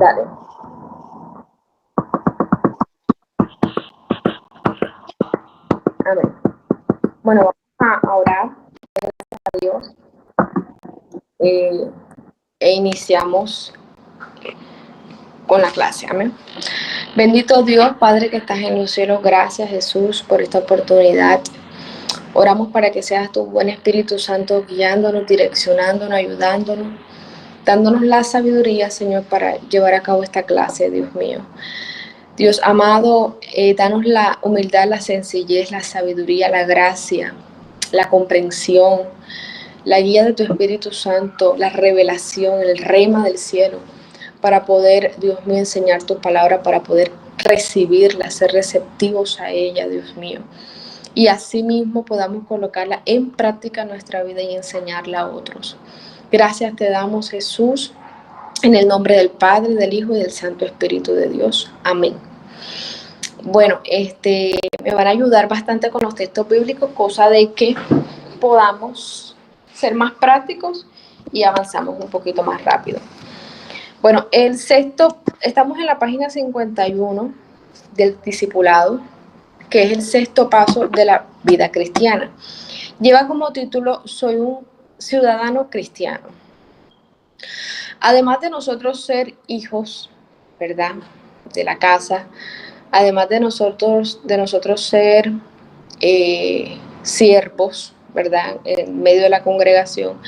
Dale. Amén. Bueno, vamos a orar a Dios e iniciamos con la clase. Amén. Bendito Dios, Padre que estás en los cielos, gracias Jesús por esta oportunidad. Oramos para que seas tu buen Espíritu Santo guiándonos, direccionándonos, ayudándonos, dándonos la sabiduría, Señor, para llevar a cabo esta clase, Dios mío. Dios amado, danos la humildad, la sencillez, la sabiduría, la gracia, la comprensión, la guía de tu Espíritu Santo, la revelación, el rema del cielo, para poder, Dios mío, enseñar tu palabra, para poder recibirla, ser receptivos a ella, Dios mío. Y así mismo podamos colocarla en práctica en nuestra vida y enseñarla a otros. Gracias te damos, Jesús, en el nombre del Padre, del Hijo y del Santo Espíritu de Dios. Amén. Bueno, me van a ayudar bastante con los textos bíblicos, cosa de que podamos ser más prácticos y avanzamos un poquito más rápido. Bueno, el sexto, estamos en la página 51 del discipulado, que es el sexto paso de la vida cristiana. Lleva como título, soy un ciudadano cristiano. Además de nosotros ser hijos, ¿verdad?, de la casa, además de nosotros ser siervos, ¿verdad?, en medio de la congregación,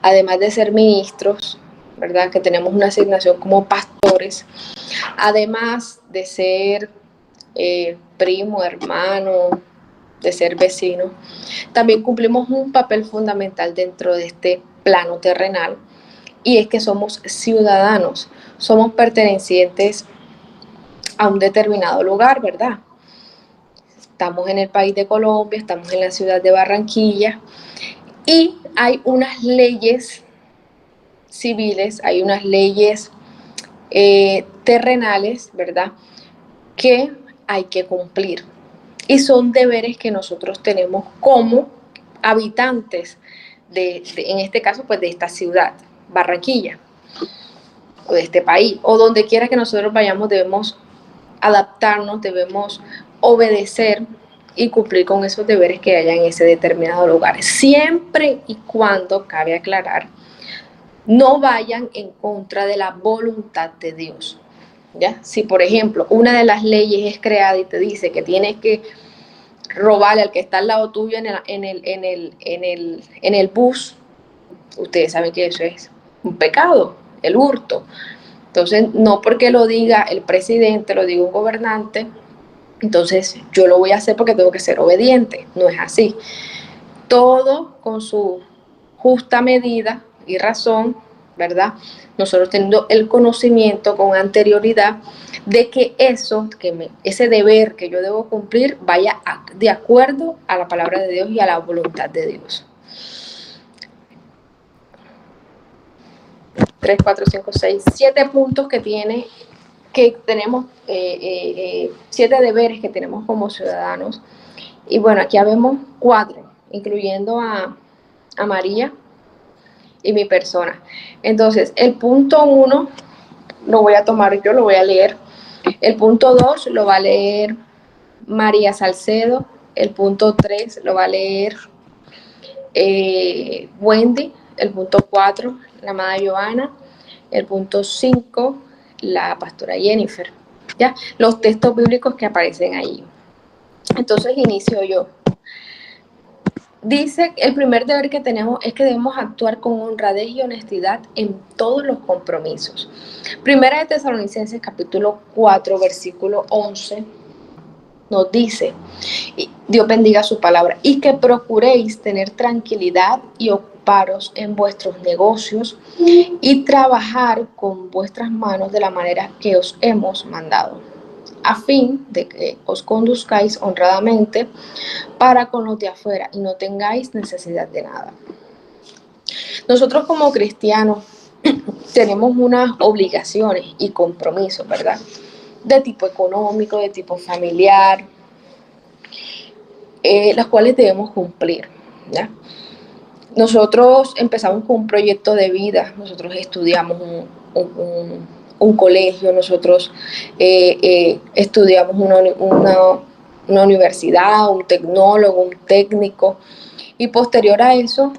además de ser ministros, ¿verdad?, que tenemos una asignación como pastores, además de ser primo, hermano, de ser vecino, también cumplimos un papel fundamental dentro de este plano terrenal, y es que somos ciudadanos, somos pertenecientes a un determinado lugar, ¿verdad? Estamos en el país de Colombia, estamos en la ciudad de Barranquilla, y hay unas leyes civiles, hay unas leyes terrenales, ¿verdad?, que hay que cumplir. Y son deberes que nosotros tenemos como habitantes en este caso, pues de esta ciudad, Barranquilla, o de este país, o donde quiera que nosotros vayamos, debemos adaptarnos, debemos obedecer y cumplir con esos deberes que haya en ese determinado lugar, siempre y cuando, cabe aclarar, no vayan en contra de la voluntad de Dios. ¿Ya? Si, por ejemplo, una de las leyes es creada y te dice que tienes que robarle al que está al lado tuyo en el bus, ustedes saben que eso es un pecado, el hurto. Entonces, no porque lo diga el presidente, lo diga un gobernante, entonces yo lo voy a hacer porque tengo que ser obediente. No es así. Todo con su justa medida y razón, ¿verdad? Nosotros teniendo el conocimiento con anterioridad de que ese deber que yo debo cumplir vaya de acuerdo a la palabra de Dios y a la voluntad de Dios. 3, 4, 5, 6, 7 puntos que tenemos, 7 deberes que tenemos como ciudadanos. Y bueno, aquí vemos 4, incluyendo a María y mi persona. Entonces, el punto 1 lo voy a tomar yo, lo voy a leer. El punto 2 lo va a leer María Salcedo. El punto 3 lo va a leer Wendy. El punto 4, la amada Joana. El punto 5, la pastora Jennifer. ¿Ya? Los textos bíblicos que aparecen ahí. Entonces inicio yo. Dice, el primer deber que tenemos es que debemos actuar con honradez y honestidad en todos los compromisos. Primera de Tesalonicenses, capítulo 4, versículo 11, nos dice, Dios bendiga su palabra, y que procuréis tener tranquilidad y ocuparos en vuestros negocios y trabajar con vuestras manos de la manera que os hemos mandado, a fin de que os conduzcáis honradamente para con los de afuera y no tengáis necesidad de nada. Nosotros como cristianos tenemos unas obligaciones y compromisos, ¿verdad?, de tipo económico, de tipo familiar, las cuales debemos cumplir, ¿ya? Nosotros empezamos con un proyecto de vida, nosotros estudiamos un colegio, nosotros estudiamos una universidad, un tecnólogo, un técnico, y posterior a eso,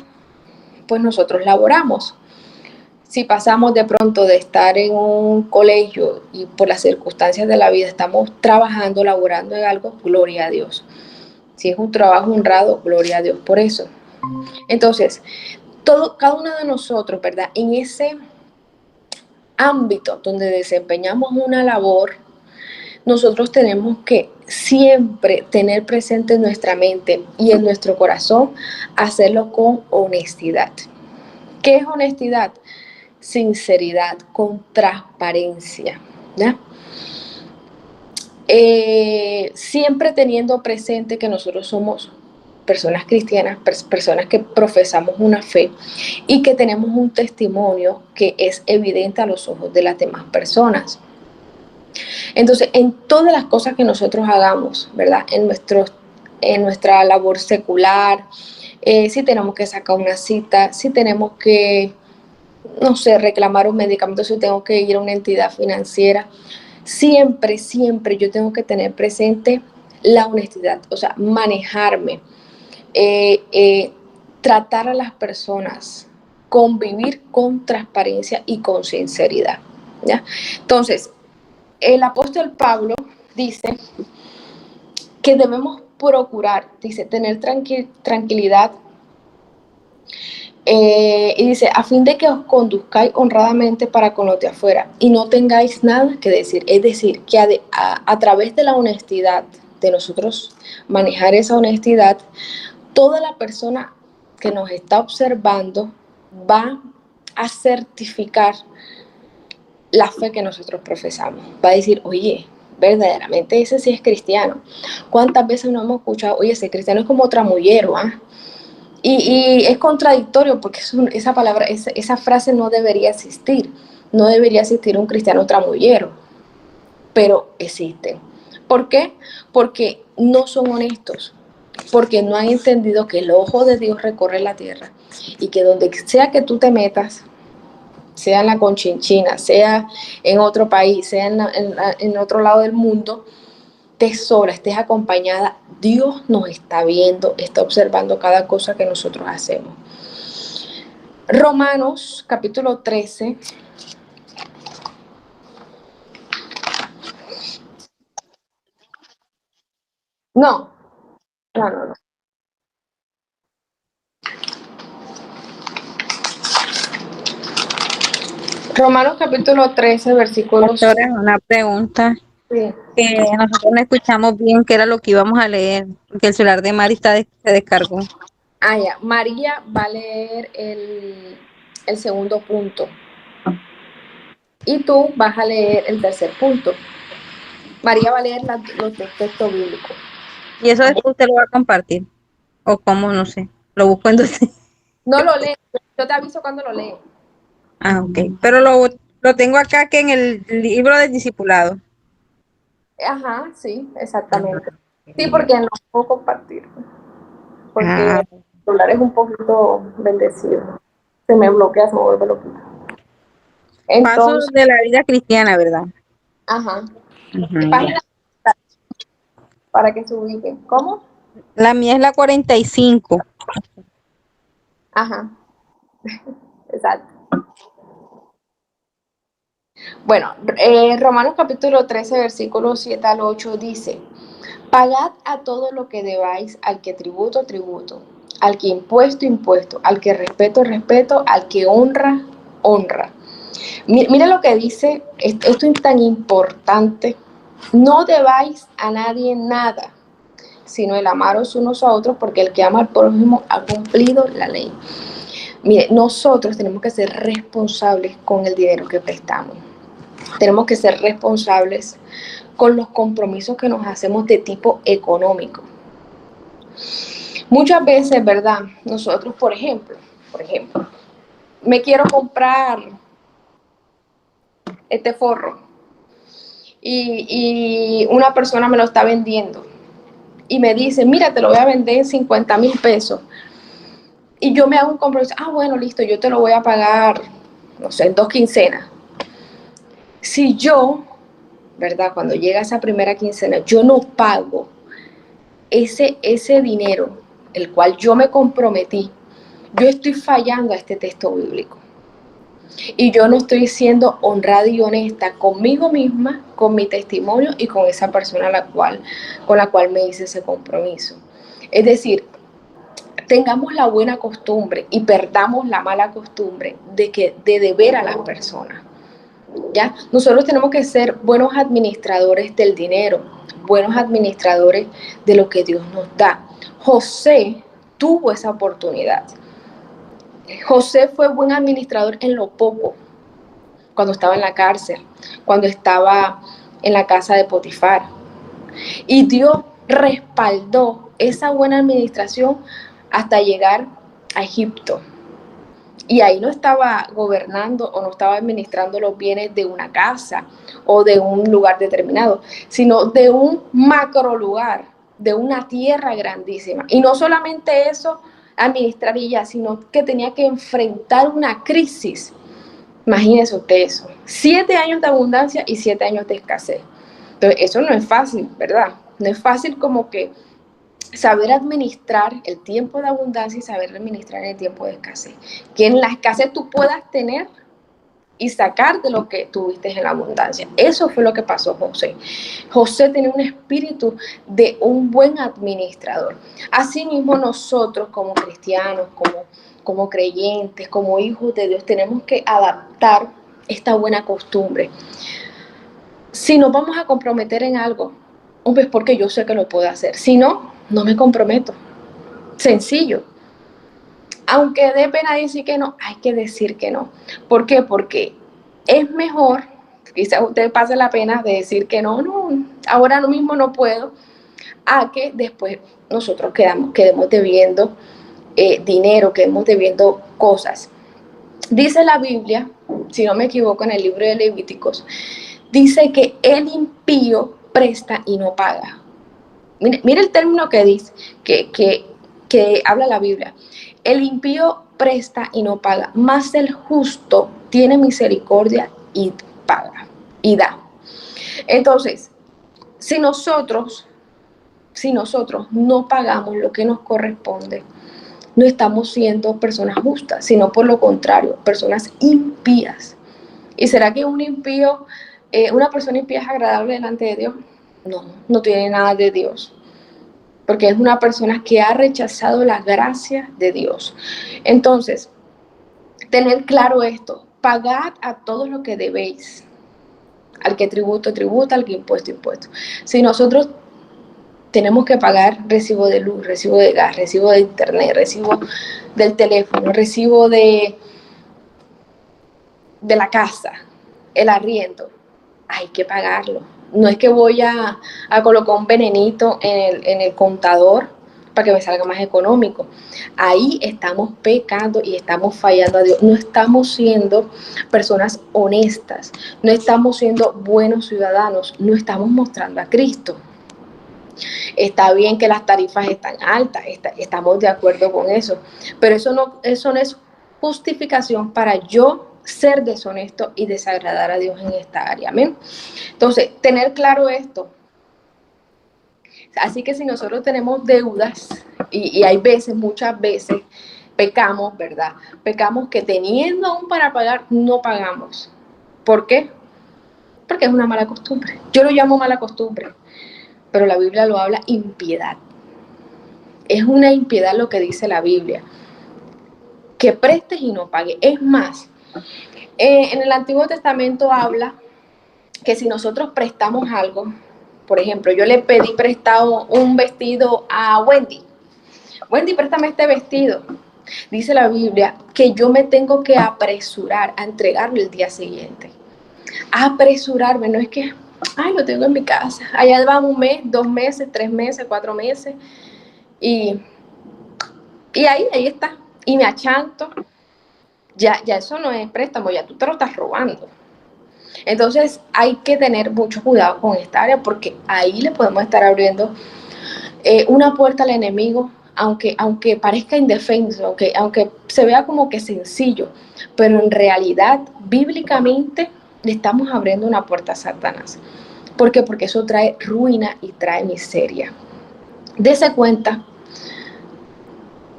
pues nosotros laboramos. Si pasamos de pronto de estar en un colegio y por las circunstancias de la vida estamos trabajando, laborando en algo, gloria a Dios. Si es un trabajo honrado, gloria a Dios por eso. Entonces, cada uno de nosotros, ¿verdad? En ese ámbito donde desempeñamos una labor, nosotros tenemos que siempre tener presente en nuestra mente y en nuestro corazón hacerlo con honestidad. ¿Qué es honestidad? Sinceridad, con transparencia, ¿ya? Siempre teniendo presente que nosotros somos personas cristianas, personas que profesamos una fe y que tenemos un testimonio que es evidente a los ojos de las demás personas. Entonces, en todas las cosas que nosotros hagamos, ¿verdad? En nuestra labor secular, si tenemos que sacar una cita, si tenemos que, no sé, reclamar un medicamento, si tengo que ir a una entidad financiera, siempre, siempre yo tengo que tener presente la honestidad, o sea, manejarme, tratar a las personas, convivir con transparencia y con sinceridad, ¿ya? Entonces, el apóstol Pablo dice que debemos procurar, dice, tener tranquilidad, y dice, a fin de que os conduzcáis honradamente para con los de afuera y no tengáis nada que decir. Es decir, que a través de la honestidad, de nosotros manejar esa honestidad, toda la persona que nos está observando va a certificar la fe que nosotros profesamos. Va a decir, oye, verdaderamente ese sí es cristiano. ¿Cuántas veces no hemos escuchado, oye, ese cristiano es como tramullero, ¿ah? Y es contradictorio porque esa palabra, esa frase no debería existir. No debería existir un cristiano tramullero, pero existen. ¿Por qué? Porque no son honestos, porque no han entendido que el ojo de Dios recorre la tierra y que donde sea que tú te metas, sea en la Conchinchina, sea en otro país, sea en otro lado del mundo, estés sola, estés acompañada, Dios nos está viendo, está observando cada cosa que nosotros hacemos. Romanos capítulo 13. No, no. Romanos capítulo 13, versículos. Pastora, una pregunta Sí. que nosotros no escuchamos bien, qué era lo que íbamos a leer, porque el celular de Mari se descargó. Ya. María va a leer el segundo punto. Y tú vas a leer el tercer punto. María va a leer los textos bíblicos. Y eso después usted lo va a compartir. O cómo, no sé. Lo busco entonces. No lo lees, yo te aviso cuando lo lees. Ah, ok. Pero lo tengo acá que en el libro del discipulado. Ajá, sí, exactamente. Sí, porque no puedo compartir. Porque Ah, el celular es un poquito bendecido. Se me bloquea, se me vuelve loquita. pasos Entonces, de la vida cristiana, ¿verdad? ajá. Ujú. Página para que se ubiquen. ¿Cómo? La mía es la 45. Ajá, exacto. Bueno, Romanos capítulo 13, versículos 7 al 8 dice, pagad a todo lo que debáis, al que tributo, tributo, al que impuesto, impuesto, al que respeto, respeto, al que honra, honra. Mira lo que dice, esto es tan importante, no debáis a nadie nada, sino el amaros unos a otros, porque el que ama al prójimo ha cumplido la ley. Mire, nosotros tenemos que ser responsables con el dinero que prestamos. Tenemos que ser responsables con los compromisos que nos hacemos de tipo económico. Muchas veces, ¿verdad? Nosotros, por ejemplo, me quiero comprar este forro y una persona me lo está vendiendo y me dice, mira, te lo voy a vender en 50,000 pesos. Y yo me hago un compromiso, bueno, listo, yo te lo voy a pagar, no sé, en 2 quincenas. Si yo, ¿verdad? Cuando llega esa primera quincena, yo no pago ese dinero, el cual yo me comprometí, yo estoy fallando a este texto bíblico. Y yo no estoy siendo honrada y honesta conmigo misma, con mi testimonio y con esa persona con la cual me hice ese compromiso. Es decir, tengamos la buena costumbre y perdamos la mala costumbre de deber a las personas. ¿Ya? Nosotros tenemos que ser buenos administradores del dinero, buenos administradores de lo que Dios nos da. José tuvo esa oportunidad. José fue buen administrador en lo poco, cuando estaba en la cárcel, cuando estaba en la casa de Potifar. Y Dios respaldó esa buena administración hasta llegar a Egipto. Y ahí no estaba gobernando o no estaba administrando los bienes de una casa o de un lugar determinado, sino de un macro lugar, de una tierra grandísima. Y no solamente eso, administrar y ya, sino que tenía que enfrentar una crisis. Imagínense usted eso, 7 años de abundancia y 7 años de escasez. Entonces eso no es fácil, ¿verdad? No es fácil como que saber administrar el tiempo de abundancia y saber administrar el tiempo de escasez. Que en la escasez tú puedas tener y sacar de lo que tuviste en la abundancia. Eso fue lo que pasó a José. José tenía un espíritu de un buen administrador. Asimismo nosotros como cristianos, como creyentes, como hijos de Dios, tenemos que adaptar esta buena costumbre. Si nos vamos a comprometer en algo, es porque yo sé que lo puedo hacer. Si no, no me comprometo. Sencillo. Aunque dé pena decir que no, hay que decir que no. ¿Por qué? Porque es mejor, quizás usted pase la pena de decir que no, ahora mismo no puedo, a que después nosotros quedemos debiendo dinero, quedemos debiendo cosas. Dice la Biblia, si no me equivoco, en el libro de Levíticos, dice que el impío presta y no paga. Mire el término que dice, que habla la Biblia. El impío presta y no paga, mas el justo tiene misericordia y paga, y da. Entonces, si nosotros no pagamos lo que nos corresponde, no estamos siendo personas justas, sino por lo contrario, personas impías. ¿Y será que una persona impía es agradable delante de Dios? No tiene nada de Dios, porque es una persona que ha rechazado la gracia de Dios. Entonces, tener claro esto, pagad a todos lo que debéis, al que tributo, al que impuesto. Si nosotros tenemos que pagar recibo de luz, recibo de gas, recibo de internet, recibo del teléfono, recibo de la casa, el arriendo, hay que pagarlo. No es que voy a colocar un venenito en el contador para que me salga más económico. Ahí estamos pecando y estamos fallando a Dios. No estamos siendo personas honestas, no estamos siendo buenos ciudadanos, no estamos mostrando a Cristo. Está bien que las tarifas están altas, estamos de acuerdo con eso, pero eso no es justificación para yo ser deshonesto y desagradar a Dios en esta área. Amén. Entonces, tener claro esto. Así que si nosotros tenemos deudas, y hay veces, muchas veces, pecamos, ¿verdad? Pecamos que teniendo aún para pagar, no pagamos. ¿Por qué? Porque es una mala costumbre. Yo lo llamo mala costumbre, pero la Biblia lo habla impiedad. Es una impiedad lo que dice la Biblia. Que prestes y no pagues. Es más, en el Antiguo Testamento habla que si nosotros prestamos algo, por ejemplo, yo le pedí prestado un vestido a Wendy. Wendy, préstame este vestido. Dice la Biblia que yo me tengo que apresurar a entregarlo el día siguiente. Apresurarme, no es que, lo tengo en mi casa. Allá va 1 mes, 2 meses, 3 meses, 4 meses. Y ahí está. Y me achanto. Ya eso no es préstamo, ya tú te lo estás robando. Entonces hay que tener mucho cuidado con esta área, porque ahí le podemos estar abriendo una puerta al enemigo, aunque parezca indefenso, aunque se vea como que sencillo, pero en realidad, bíblicamente, le estamos abriendo una puerta a Satanás. ¿Por qué? Porque eso trae ruina y trae miseria. Dese cuenta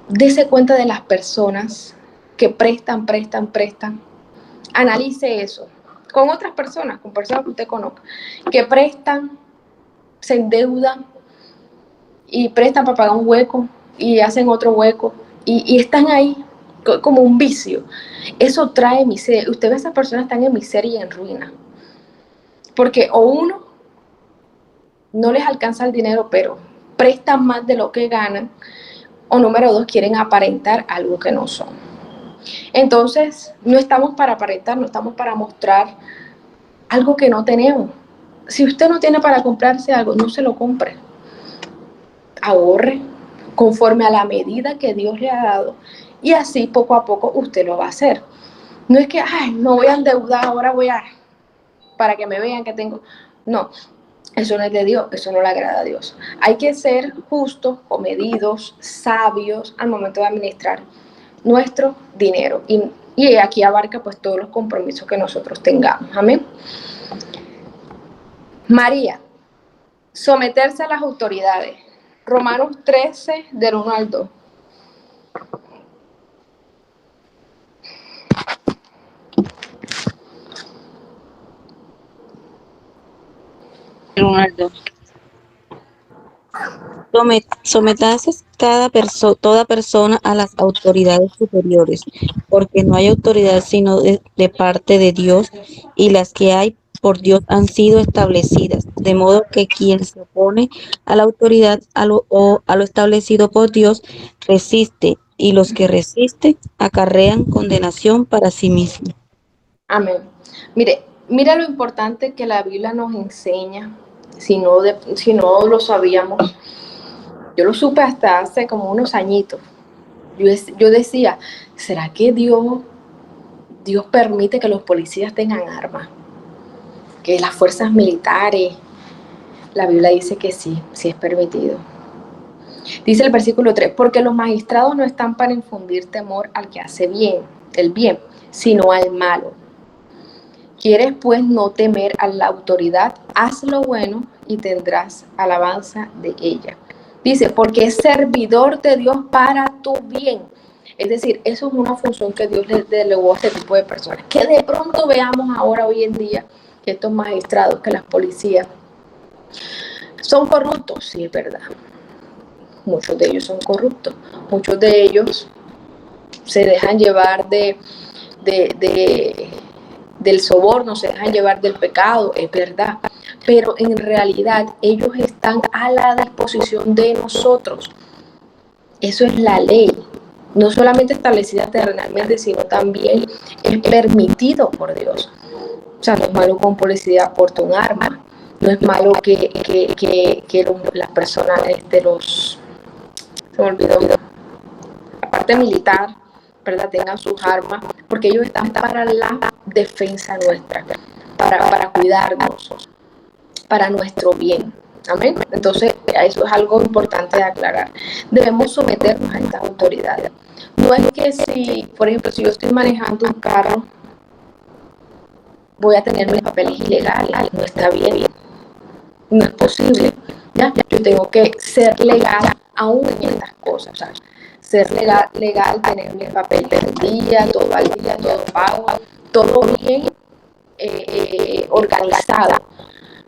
de las personas que prestan. Analice eso con otras personas, con personas que usted conozca, que prestan, se endeudan y prestan para pagar un hueco y hacen otro hueco y están ahí como un vicio. Eso trae miseria. Usted ve a esas personas están en miseria y en ruina. Porque o uno no les alcanza el dinero, pero prestan más de lo que ganan, o número dos, quieren aparentar algo que no son. Entonces, no estamos para aparentar, no estamos para mostrar algo que no tenemos. Si usted no tiene para comprarse algo, no se lo compre. Ahorre conforme a la medida que Dios le ha dado y así poco a poco usted lo va a hacer. No es que, ay, no voy a endeudar, ahora voy a, para que me vean que tengo. No, eso no es de Dios, eso no le agrada a Dios. Hay que ser justos, comedidos, sabios al momento de administrar nuestro dinero. Y aquí abarca pues todos los compromisos que nosotros tengamos. Amén. María, someterse a las autoridades. Romanos 13, del 1 al 2. Ronaldo. Sometase toda persona a las autoridades superiores, porque no hay autoridad sino de parte de Dios, y las que hay por Dios han sido establecidas, de modo que quien se opone a la autoridad o a lo establecido por Dios resiste, y los que resisten acarrean condenación para sí mismos. Amén. Mira lo importante que la Biblia nos enseña, si no lo sabíamos. Yo lo supe hasta hace como unos añitos. Yo decía, ¿será que Dios permite que los policías tengan armas? Que las fuerzas militares. La Biblia dice que sí es permitido. Dice el versículo 3, porque los magistrados no están para infundir temor al que hace el bien, sino al malo. ¿Quieres pues no temer a la autoridad? Haz lo bueno y tendrás alabanza de ella. Dice, porque es servidor de Dios para tu bien. Es decir, eso es una función que Dios le delegó a este tipo de personas. Que de pronto veamos ahora, hoy en día, que estos magistrados, que las policías son corruptos. Sí, es verdad. Muchos de ellos son corruptos. Muchos de ellos se dejan llevar del soborno, se dejan llevar del pecado, es verdad, pero en realidad ellos están a la disposición de nosotros. Eso es la ley, no solamente establecida terrenalmente, sino también es permitido por Dios. O sea, no es malo que un policía porte un arma, no es malo que las personas se me olvidó, la parte militar, ¿verdad?, tengan sus armas, porque ellos están para la defensa nuestra, para cuidarnos, para nuestro bien. Amén. Entonces, eso es algo importante de aclarar. Debemos someternos a estas autoridades. No es que si, por ejemplo, si yo estoy manejando un carro, voy a tener mis papeles ilegales. No está bien. No es posible. ¿Ya? Yo tengo que ser legal aún en estas cosas. ¿Sabes? Ser legal, tener mi papel del día, todo al día, todo pago, todo bien organizado.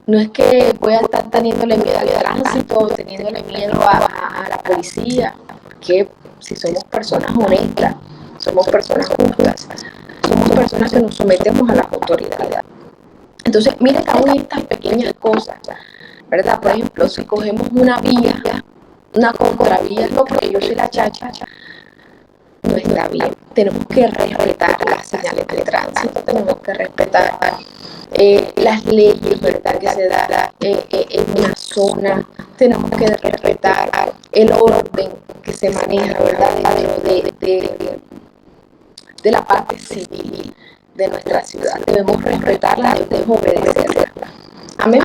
No es que voy a estar teniéndole miedo al tránsito, teniéndole miedo a la policía, porque si somos personas honestas, somos personas justas, somos personas que nos sometemos a las autoridades. Entonces, miren que aún estas pequeñas cosas, ¿verdad? Por ejemplo, si cogemos una vía, una contravía, no, porque yo soy la chacha, no está bien. Tenemos que respetar las señales de tránsito, tenemos que respetar las leyes, ¿verdad?, que se dan en una zona. Tenemos que respetar el orden que se maneja, ¿verdad?, dentro de la parte civil de nuestra ciudad. Debemos respetarla, debemos obedecerla. Amén.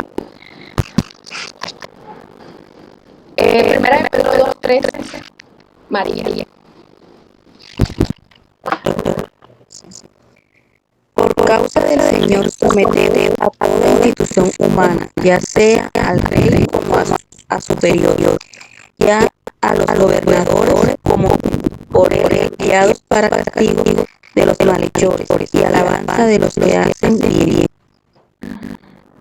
Primera de Pedro 2:13, María. Por causa de del Señor someteos a toda institución humana, ya sea al rey como a superior, ya a los gobernadores como por él enviados para castigo de los malhechores y alabanza de los que hacen bien.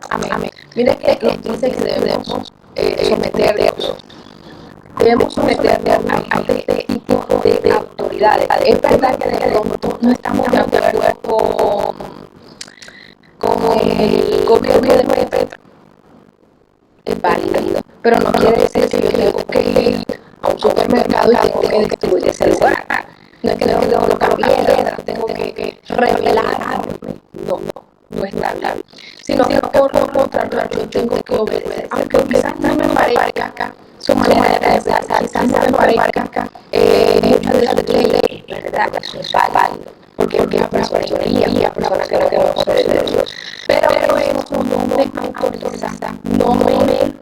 Amén. Mire que nos dice que debemos someternos. Debemos someternos a este tipo de autoridades. Es verdad que de pronto no estamos de acuerdo con el gobierno de Petro. Es válido, pero no quiere decir que yo tengo que ir a un supermercado y tengo que destruir ese lugar. No es que tengo que colocar piedra, tengo que rebelarme. No está bien. Sino que por lo contrario, yo tengo que obedecer. Aunque quizás no me parezca acá su manera de pensar, quizás no me parezca muchas de las leyes, ¿verdad? Eso es válido. Porque es una persona guía, una persona que no conoce de Dios. Pero eso no me autoriza, no me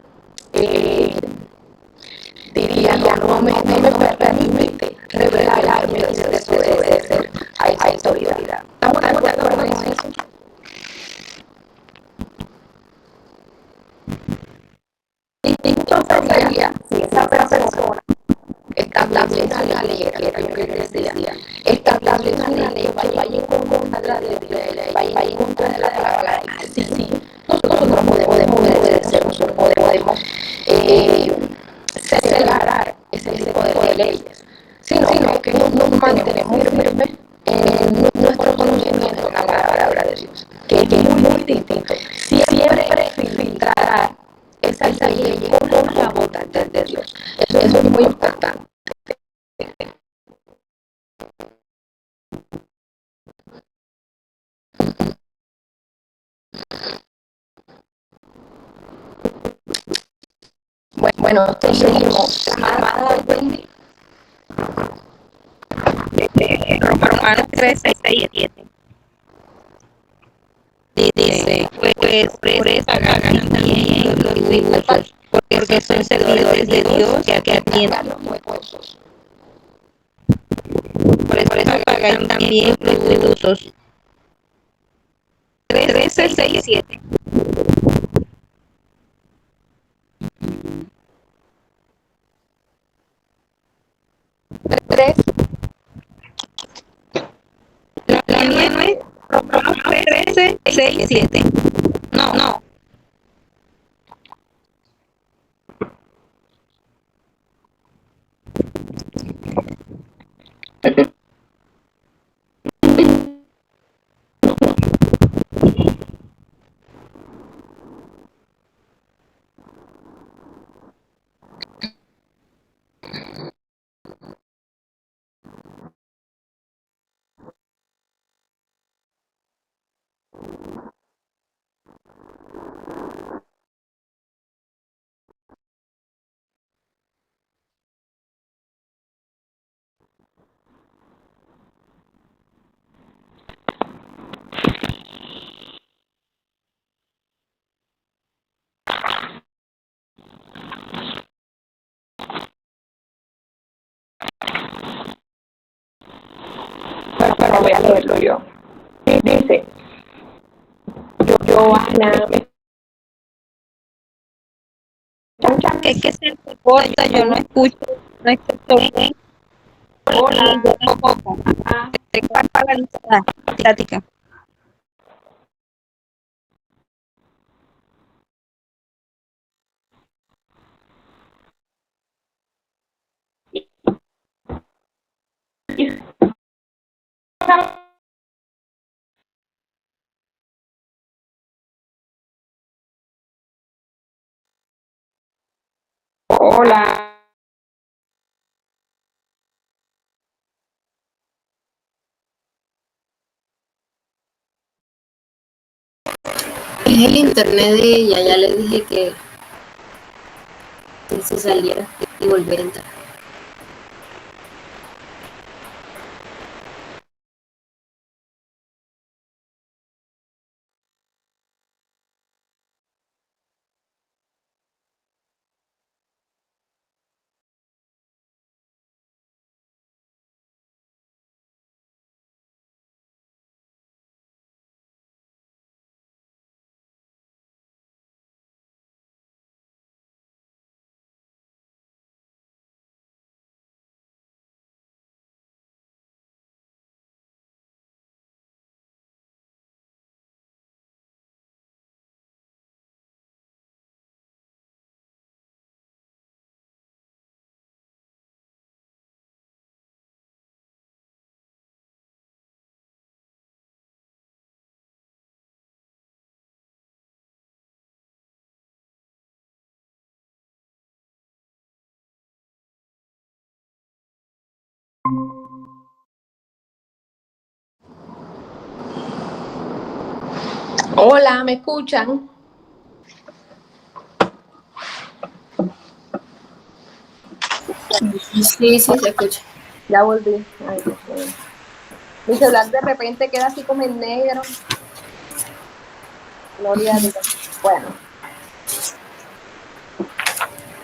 diría, no me permite revelarme y desobedecer a esa autoridad. ¿Estamos de acuerdo con eso? Y entonces sería, si esa persona establece una ley, que era lo que yo les decía, establece una ley que vaya en contra de Dios, vaya en contra de la palabra, sí, nosotros no podemos obedecer, nosotros podemos celebrar ese tipo de leyes, sino que nos mantenemos firmes en nuestro conocimiento de la palabra de Dios, que es muy distinto. Siempre filtrar esas leyes con la voluntad de Dios. Eso es muy importante. Bueno, seguimos. Amada Wendy. Romanos 13, 6 y 7. Dice, pues por eso hagan también los tributos, porque son servidores de Dios que atiendan los huesos. Por eso pagan también los tributos. 13, 6 y 7. 3. La mía no es Romanos 13, 6 y 7. No. Bueno, voy a leerlo yo. Dice, Joana, Es que se corta, yo no escucho bien. hola, Y yo tampoco. Estoy paralizada, estática. hola. Es el internet de ella, ya le dije que se saliera y volviera a entrar. Hola, ¿me escuchan? Sí, sí, se escucha. Ya volví. Ay, Dios mío. Mi celular de repente queda así como en negro. Gloria a Dios. Bueno,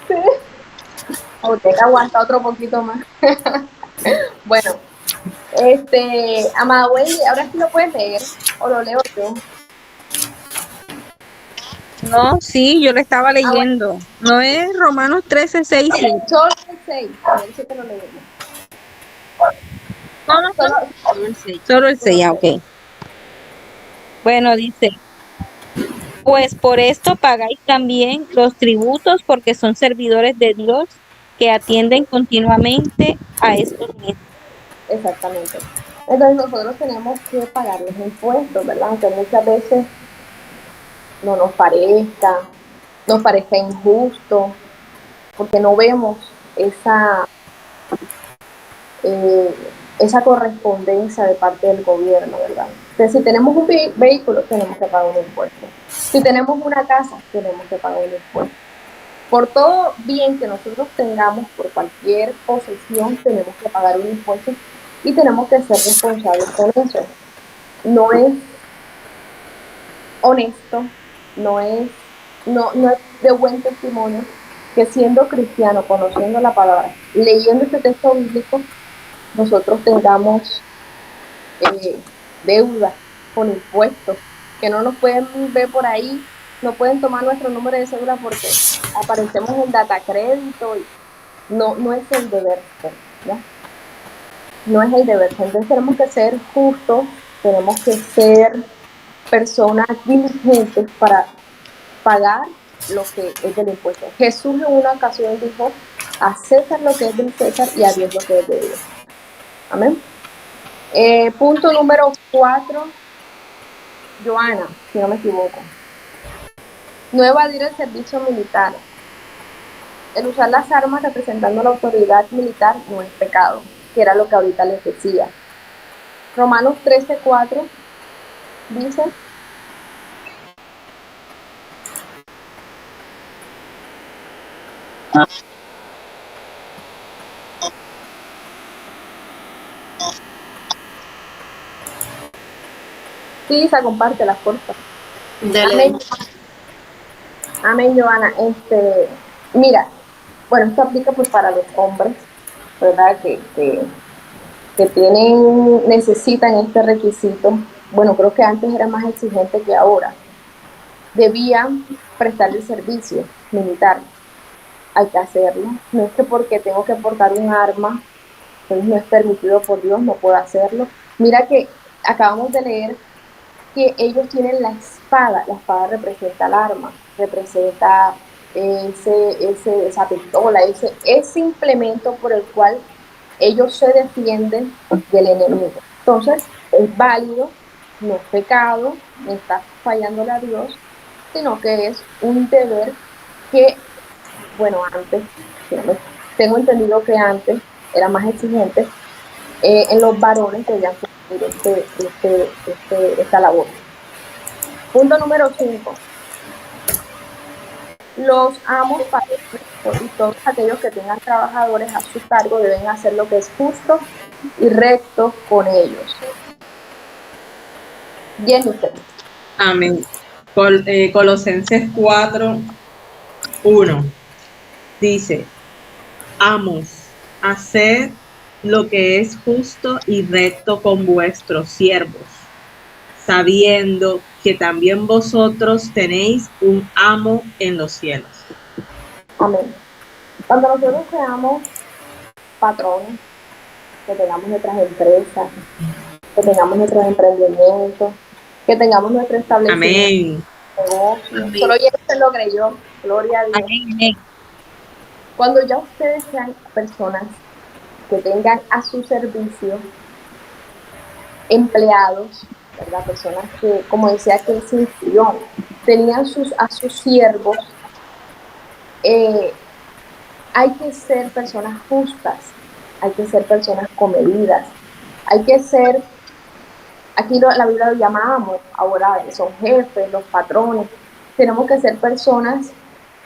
sí. Ok, aguanta otro poquito más. Bueno, Amada Wendy, ahora sí lo puedes leer o lo leo yo. No, sí, yo lo estaba Bueno, leyendo. ¿No es Romanos 13, 6, 7? solo el 6, ya el 7 lo leímos. No, no, no. Solo, Solo el 6. Solo el solo 6, el ah, 6. ok. Bueno, dice, pues por esto pagáis también los tributos porque son servidores de Dios que atienden continuamente a estos mismos. Exactamente. Entonces nosotros tenemos que pagar los impuestos, ¿verdad? Aunque muchas veces no nos parezca injusto, porque no vemos eh, esa correspondencia de parte del gobierno, ¿verdad? Entonces, si tenemos un vehículo, tenemos que pagar un impuesto. Si tenemos una casa, tenemos que pagar un impuesto. Por todo bien que nosotros tengamos, por cualquier posesión, tenemos que pagar un impuesto y tenemos que ser responsables con eso. No es honesto, no es de buen testimonio que siendo cristiano, conociendo la palabra, leyendo este texto bíblico, nosotros tengamos deuda con impuestos, que no nos pueden ver por ahí, no pueden tomar nuestro número de cédula porque aparecemos en data crédito y no es el deber ser, ¿ya? No es el deber ser. Entonces tenemos que ser justos, tenemos que ser personas diligentes para pagar lo que es del impuesto. Jesús en una ocasión dijo, a César lo que es del César y a Dios lo que es de Dios. Amén. Punto número 4, Joana, si no me equivoco. No evadir el servicio militar. El usar las armas representando la autoridad militar no es pecado, que era lo que ahorita les decía. Romanos 13:4 dice, sí, Isa, comparte las porfa. Dale. Amén, amén, Joana. Mira, bueno, esto aplica pues para los hombres, ¿verdad? Que necesitan este requisito. Bueno, creo que antes era más exigente que ahora. Debían prestar el servicio militar. Hay que hacerlo. No es que porque tengo que portar un arma, entonces no es permitido por Dios, no puedo hacerlo. Mira que acabamos de leer que ellos tienen la espada representa el arma, representa esa pistola, ese implemento por el cual ellos se defienden del enemigo. Entonces, es válido, no es pecado, no está fallándole a Dios, sino que es un deber que, bueno, antes, tengo entendido que antes era más exigente, en los varones debían cumplir esta labor. Punto número 5. Los amos y todos aquellos que tengan trabajadores a su cargo deben hacer lo que es justo y recto con ellos. Jennifer. Amén. Colosenses 4:1 dice, amos, haced lo que es justo y recto con vuestros siervos, sabiendo que también vosotros tenéis un amo en los cielos. Amén. Cuando nosotros seamos patrones, que tengamos nuestras empresas, que tengamos nuestros emprendimientos, que tengamos nuestro establecimiento, Amén. solo se lo creyó, gloria a Dios. Amén. Cuando ya ustedes sean personas que tengan a su servicio empleados, ¿verdad? Personas que, como decía aquel centurión, tenían a sus siervos, hay que ser personas justas, hay que ser personas comedidas, hay que ser aquí la Biblia lo llama amo, ahora son jefes, los patrones. Tenemos que ser personas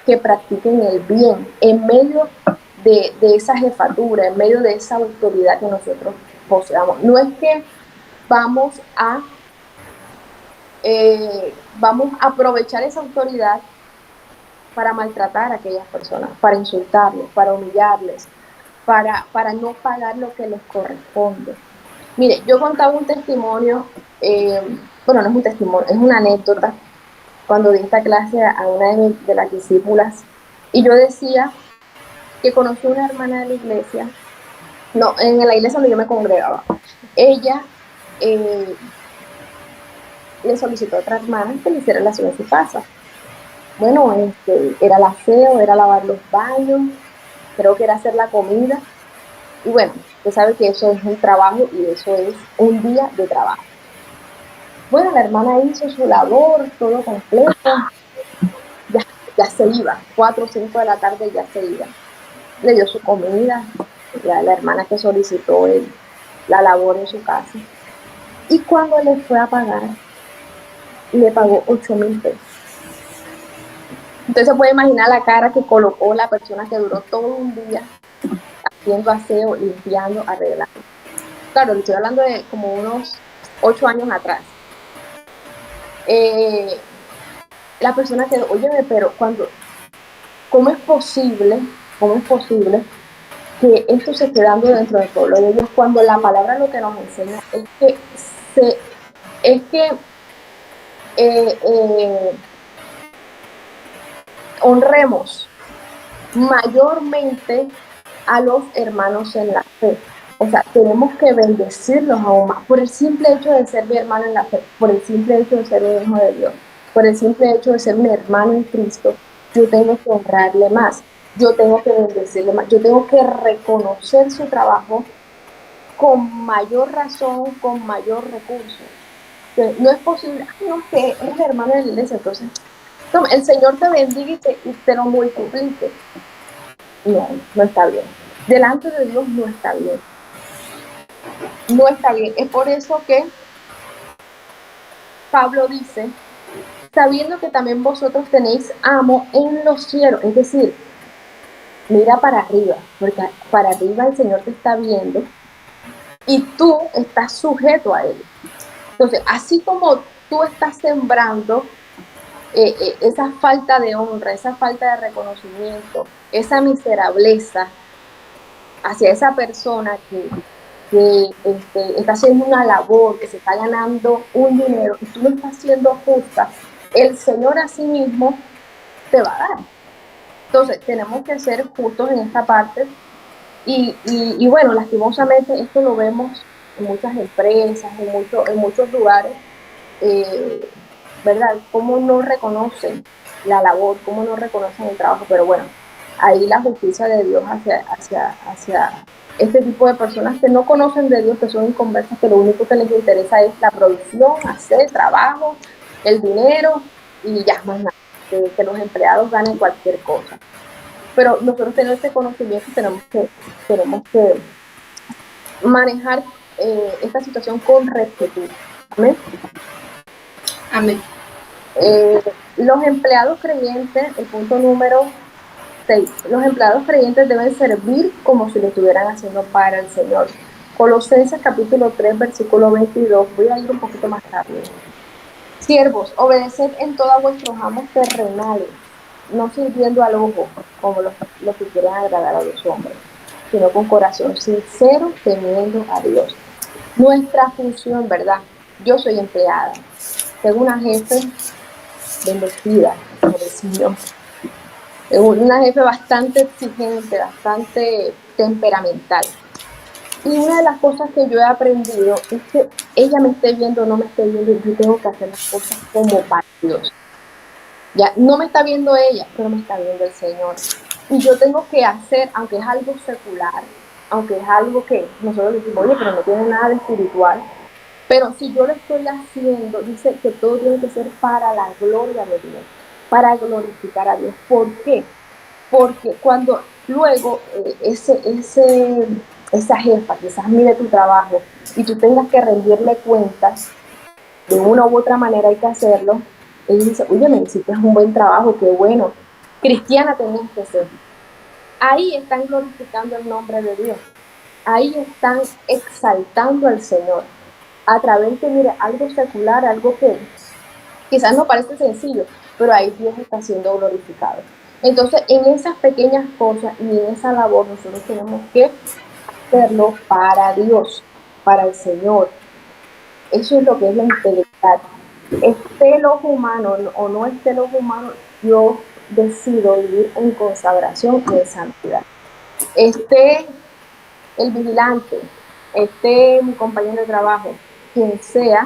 que practiquen el bien en medio de esa jefatura, en medio de esa autoridad que nosotros poseamos. No es que vamos a aprovechar esa autoridad para maltratar a aquellas personas, para insultarles, para humillarles, para no pagar lo que les corresponde. Mire, yo contaba un testimonio, bueno, no es un testimonio, es una anécdota, cuando di esta clase a una de las discípulas, y yo decía que conocí a una hermana de la iglesia, no, en la iglesia donde yo me congregaba. Ella le solicitó a otra hermana que le hiciera el aseo en su casa. Bueno, era el aseo, era lavar los baños, creo que era hacer la comida. Y bueno, usted sabe que eso es un trabajo y eso es un día de trabajo. Bueno, la hermana hizo su labor, todo completo. Ya se iba, 4 o 5 de la tarde ya se iba. Le dio su comida, la hermana que solicitó la labor en su casa. Y cuando le fue a pagar, le pagó 8,000 pesos. Entonces se puede imaginar la cara que colocó la persona que duró todo un día haciendo aseo, limpiando, arreglando. Claro, le estoy hablando de como unos 8 años atrás. La persona que, óyeme, pero ¿cómo es posible que esto se esté dando dentro del pueblo de Dios cuando la palabra lo que nos enseña es que honremos mayormente a los hermanos en la fe? O sea, tenemos que bendecirlos aún más por el simple hecho de ser mi hermano en la fe, por el simple hecho de ser un hijo de Dios, por el simple hecho de ser mi hermano en Cristo. Yo tengo que honrarle más, yo tengo que bendecirle más, yo tengo que reconocer su trabajo con mayor razón, con mayor recurso. No es posible, no, que es hermano de la iglesia, entonces el Señor te bendiga y te lo multiplique. No está bien. Delante de Dios no está bien. No está bien. Es por eso que Pablo dice, sabiendo que también vosotros tenéis amo en los cielos. Es decir, mira para arriba, porque para arriba el Señor te está viendo y tú estás sujeto a Él. Entonces, así como tú estás sembrando esa falta de honra, esa falta de reconocimiento, esa miserableza hacia esa persona que está haciendo una labor, que se está ganando un dinero y tú no estás siendo justa, el Señor a sí mismo te va a dar. Entonces, tenemos que ser justos en esta parte y bueno, lastimosamente esto lo vemos en muchas empresas, en muchos lugares, ¿verdad? Cómo no reconocen la labor, cómo no reconocen el trabajo, pero bueno, ahí la justicia de Dios hacia este tipo de personas que no conocen de Dios, que son inconversas, que lo único que les interesa es la producción, hacer el trabajo, el dinero y ya más nada, que los empleados ganen cualquier cosa. Pero nosotros tenemos este conocimiento, tenemos que manejar esta situación con rectitud. Amén. Amén. Los empleados creyentes, el punto número 6, los empleados creyentes deben servir como si lo estuvieran haciendo para el Señor. Colosenses capítulo 3, versículo 22, voy a ir un poquito más rápido. Siervos, obedeced en todo a vuestros amos terrenales, no sirviendo al ojo, como los que quieren agradar a los hombres, sino con corazón sincero, temiendo a Dios. Nuestra función, ¿verdad? Yo soy empleada, tengo una jefe bendecida por el Señor, una jefe bastante exigente, bastante temperamental. Y una de las cosas que yo he aprendido es que ella me esté viendo o no me esté viendo, yo tengo que hacer las cosas como para Dios. Ya no me está viendo ella, pero me está viendo el Señor. Y yo tengo que hacer, aunque es algo secular, aunque es algo que nosotros decimos, oye, pero no tiene nada de espiritual, pero si yo lo estoy haciendo, dice que todo tiene que ser para la gloria de Dios, para glorificar a Dios. ¿Por qué? Porque cuando luego esa jefa quizás mire tu trabajo y tú tengas que rendirle cuentas, de una u otra manera hay que hacerlo, él dice, oye, me hiciste un buen trabajo, qué bueno, cristiana tenías que ser. Ahí están glorificando el nombre de Dios. Ahí están exaltando al Señor. A través de, mire, algo secular, algo que quizás no parece sencillo, pero ahí Dios está siendo glorificado. Entonces, en esas pequeñas cosas y en esa labor nosotros tenemos que hacerlo para Dios, para el Señor. Eso es lo que es la integridad. Esté el ojo humano o no esté el ojo humano, yo decido vivir en consagración y en santidad. Esté el vigilante, esté mi compañero de trabajo, quien sea,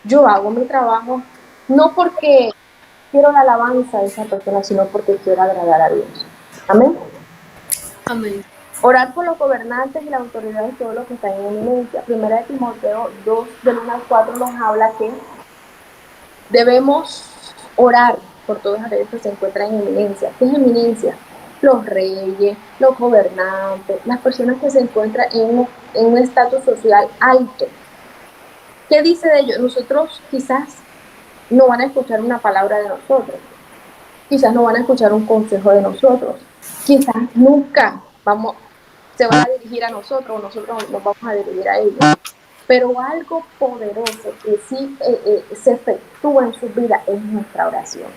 yo hago mi trabajo no porque quiero la alabanza de esa persona, sino porque quiero agradar a Dios. Amén. Amén. Orar por los gobernantes y las autoridades, todos los que están en eminencia. Primera de Timoteo 2, del 1 al 4 nos habla que debemos orar por todos aquellos que se encuentran en eminencia. ¿Qué es eminencia? Los reyes, los gobernantes, las personas que se encuentran en un estatus social alto. ¿Qué dice de ellos? Nosotros quizás no van a escuchar una palabra de nosotros, quizás no van a escuchar un consejo de nosotros, quizás nunca se van a dirigir a nosotros o nosotros nos vamos a dirigir a ellos. Pero algo poderoso que sí se efectúa en su vida es nuestra oración.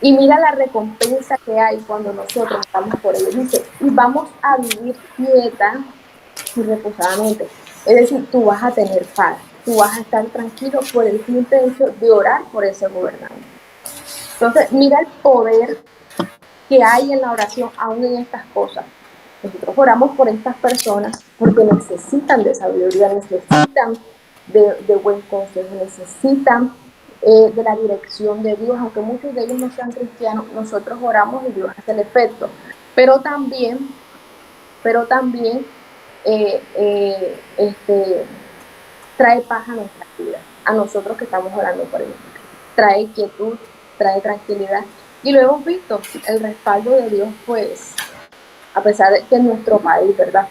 Y mira la recompensa que hay cuando nosotros estamos por ellos. Dice, y vamos a vivir quieta y reposadamente. Es decir, tú vas a tener paz, tú vas a estar tranquilo por el simple hecho de orar por ese gobernante. Entonces, mira el poder que hay en la oración, aún en estas cosas. Nosotros oramos por estas personas porque necesitan de sabiduría, necesitan de buen consejo, necesitan de la dirección de Dios, aunque muchos de ellos no sean cristianos, nosotros oramos y Dios hace el efecto. Pero también trae paz a nuestra vida, a nosotros que estamos orando por ellos. Trae quietud, trae tranquilidad. Y lo hemos visto, el respaldo de Dios, pues, a pesar de que en nuestro país, ¿verdad?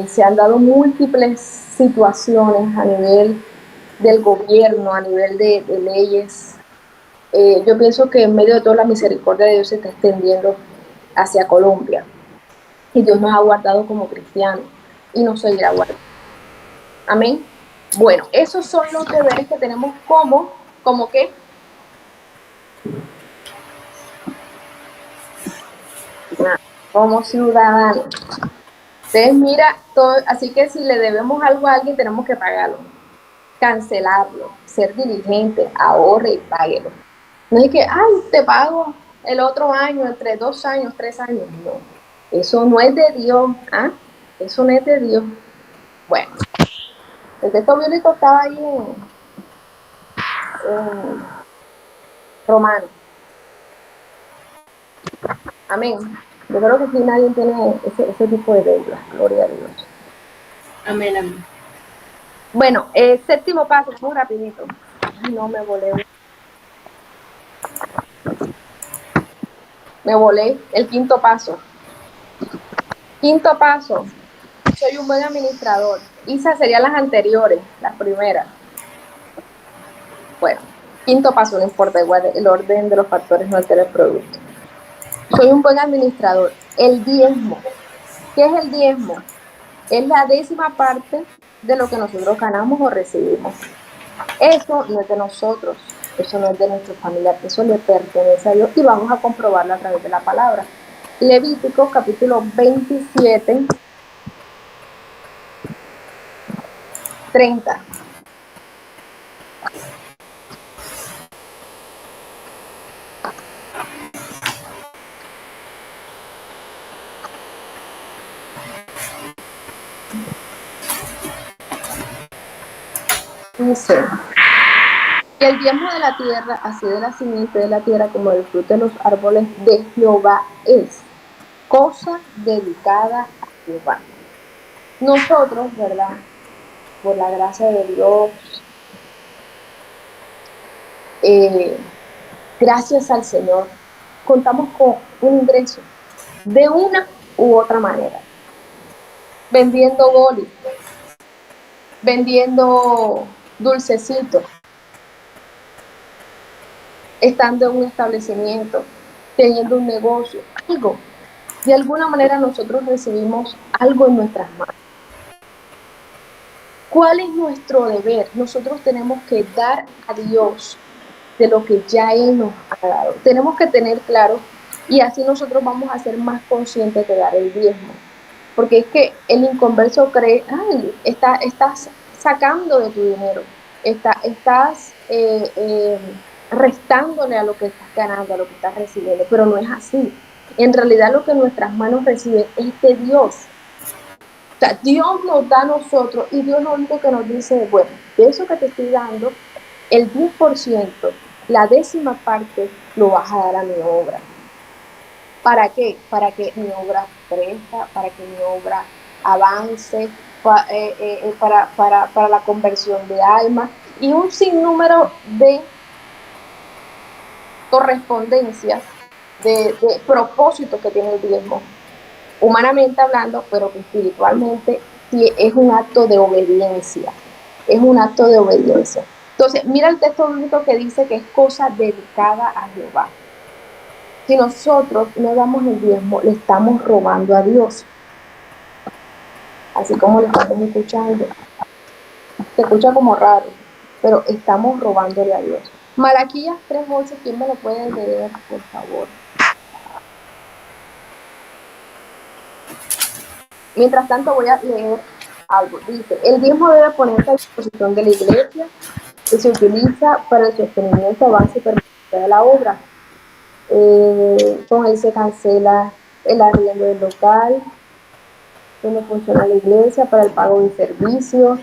Se han dado múltiples situaciones a nivel del gobierno, a nivel de leyes. Yo pienso que en medio de toda la misericordia de Dios se está extendiendo hacia Colombia. Y Dios nos ha guardado como cristianos y nos seguirá guardando. Amén. Bueno, esos son los deberes que tenemos como qué. Como ciudadanos. Entonces, mira, así que si le debemos algo a alguien, tenemos que pagarlo, cancelarlo, ser diligente, ahorre y páguelo. No es que, ay, te pago el otro año, entre 2 años, 3 años. No, eso no es de Dios. ¿Ah? Eso no es de Dios. Bueno, el texto bíblico estaba ahí en Romano. Amén. Yo creo que aquí nadie tiene ese tipo de deuda. Gloria a Dios. Amén, amén. Bueno, séptimo paso, muy rapidito. Ay, no, me volé. Me volé. El quinto paso. Quinto paso. Soy un buen administrador. Esas serían las anteriores, las primeras. Bueno, quinto paso, no importa, igual el orden de los factores no altera el producto. Soy un buen administrador. El diezmo. ¿Qué es el diezmo? Es la 10ª parte de lo que nosotros ganamos o recibimos. Eso no es de nosotros, eso no es de nuestra familia, eso le pertenece a Dios y vamos a comprobarlo a través de la palabra. Levítico capítulo 27, 30. Dice, que el diezmo de la tierra, así de la simiente de la tierra como del fruto de los árboles de Jehová es cosa dedicada a Jehová. Nosotros, ¿verdad? Por la gracia de Dios, gracias al Señor, contamos con un ingreso de una u otra manera. Vendiendo boli, vendiendo dulcecitos, estando en un establecimiento, teniendo un negocio, algo. De alguna manera nosotros recibimos algo en nuestras manos. ¿Cuál es nuestro deber? Nosotros tenemos que dar a Dios de lo que ya Él nos ha dado. Tenemos que tener claro, y así nosotros vamos a ser más conscientes de dar el diezmo. Porque es que el inconverso cree, ay, estás sacando de tu dinero, estás restándole a lo que estás ganando, a lo que estás recibiendo, pero no es así. En realidad lo que nuestras manos reciben es de Dios. O sea, Dios nos da a nosotros y Dios lo único que nos dice, bueno, de eso que te estoy dando, el 10%, la 10ª parte, lo vas a dar a mi obra. ¿Para qué? Para que mi obra crezca, para que mi obra avance, para la conversión de almas y un sinnúmero de correspondencias, de propósitos que tiene el diezmo, humanamente hablando, pero que espiritualmente es un acto de obediencia, es un acto de obediencia. Entonces, mira el texto bíblico que dice que es cosa dedicada a Jehová. Si nosotros no damos el diezmo, le estamos robando a Dios. Así como lo estamos escuchando. Se escucha como raro, pero estamos robándole a Dios. Malaquías 3:8, ¿quién me lo puede leer, por favor? Mientras tanto voy a leer algo. Dice, el diezmo debe ponerse a disposición de la iglesia que se utiliza para el sostenimiento, avance y permanencia de la obra. Con él se cancela el arriendo del local, donde funciona la iglesia, para el pago de servicios.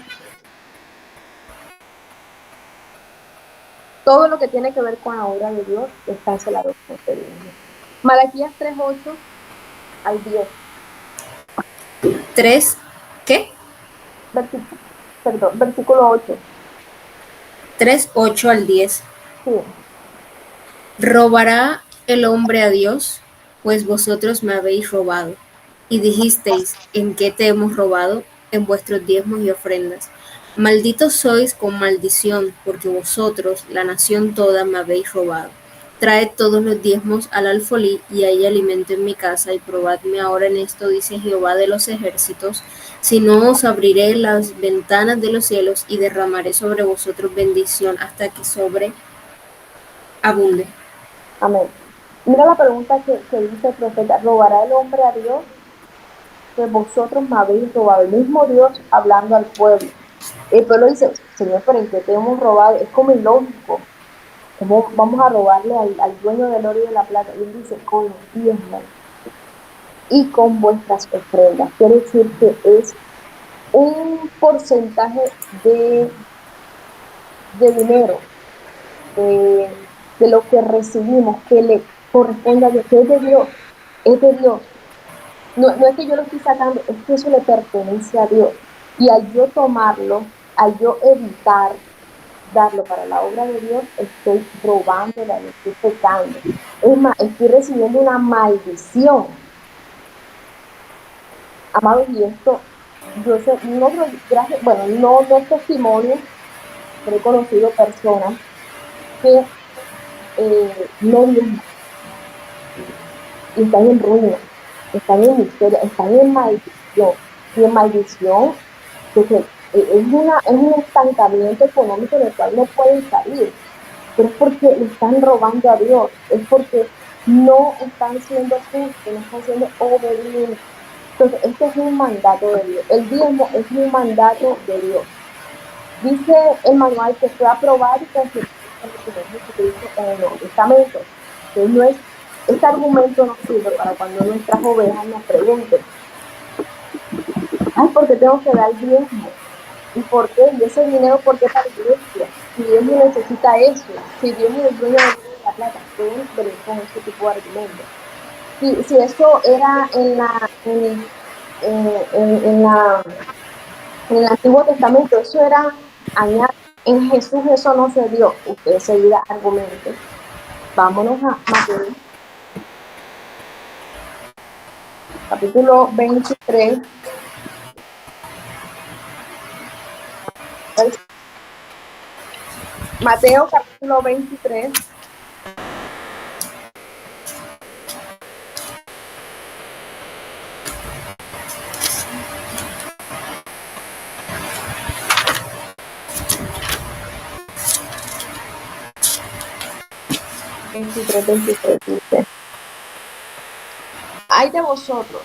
Todo lo que tiene que ver con la obra de Dios es cancelado con este diezmo. Malaquías 3:8 al 10. 3, ¿qué? Versículo 8. 3, 8 al 10. Sí. ¿Robará el hombre a Dios? Pues vosotros me habéis robado. Y dijisteis, ¿en qué te hemos robado? En vuestros diezmos y ofrendas. Malditos sois con maldición, porque vosotros, la nación toda, me habéis robado. Traed todos los diezmos al alfolí, y hay alimento en mi casa, y probadme ahora en esto, dice Jehová de los ejércitos, si no os abriré las ventanas de los cielos, y derramaré sobre vosotros bendición hasta que sobreabunde. Amén. Mira la pregunta que dice el profeta, ¿robará el hombre a Dios? Pues vosotros me habéis robado. El mismo Dios hablando al pueblo. El pueblo dice, Señor, pero ¿en qué te hemos robado? Es como ilógico. ¿Cómo vamos a robarle al dueño del oro y de la plata? Y él dice, con los diezmos y con vuestras ofrendas. Quiere decir que es un porcentaje de dinero, de lo que recibimos, que le corresponde a Dios, que es de Dios, es de Dios. No es que yo lo estoy sacando, es que eso le pertenece a Dios. Y al yo tomarlo, al yo evitar darlo para la obra de Dios, estoy robándole, estoy pecando. Es más, estoy recibiendo una maldición. Amados, y esto, yo sé, no es testimonio, pero he conocido personas que no diezman y están en ruina, están en miseria, están en maldición. Y en maldición, porque es un estancamiento económico del cual no pueden salir. Pero es porque le están robando a Dios, es porque no están siendo justos, no están siendo obedientes. Entonces, este es un mandato de Dios. El diezmo es un mandato de Dios. Dice el manual que fue aprobado y confirmado por el Señor Jesucristo en el Nuevo Testamento. Entonces, este argumento nos sirve para cuando nuestras ovejas nos pregunten, ay, ¿por qué tengo que dar diezmo? ¿Y por qué? ¿Y ese dinero por qué para la iglesia? Si Dios no necesita eso, si Dios no es dueño de la plata, pueden venir con ese tipo de argumentos. Si eso era en el Antiguo Testamento, eso era añadido. En Jesús eso no se dio. Usted seguirá argumentos. Vámonos a Mateo, capítulo 23. Mateo capítulo 23, 23-23 dice: Ay de vosotros,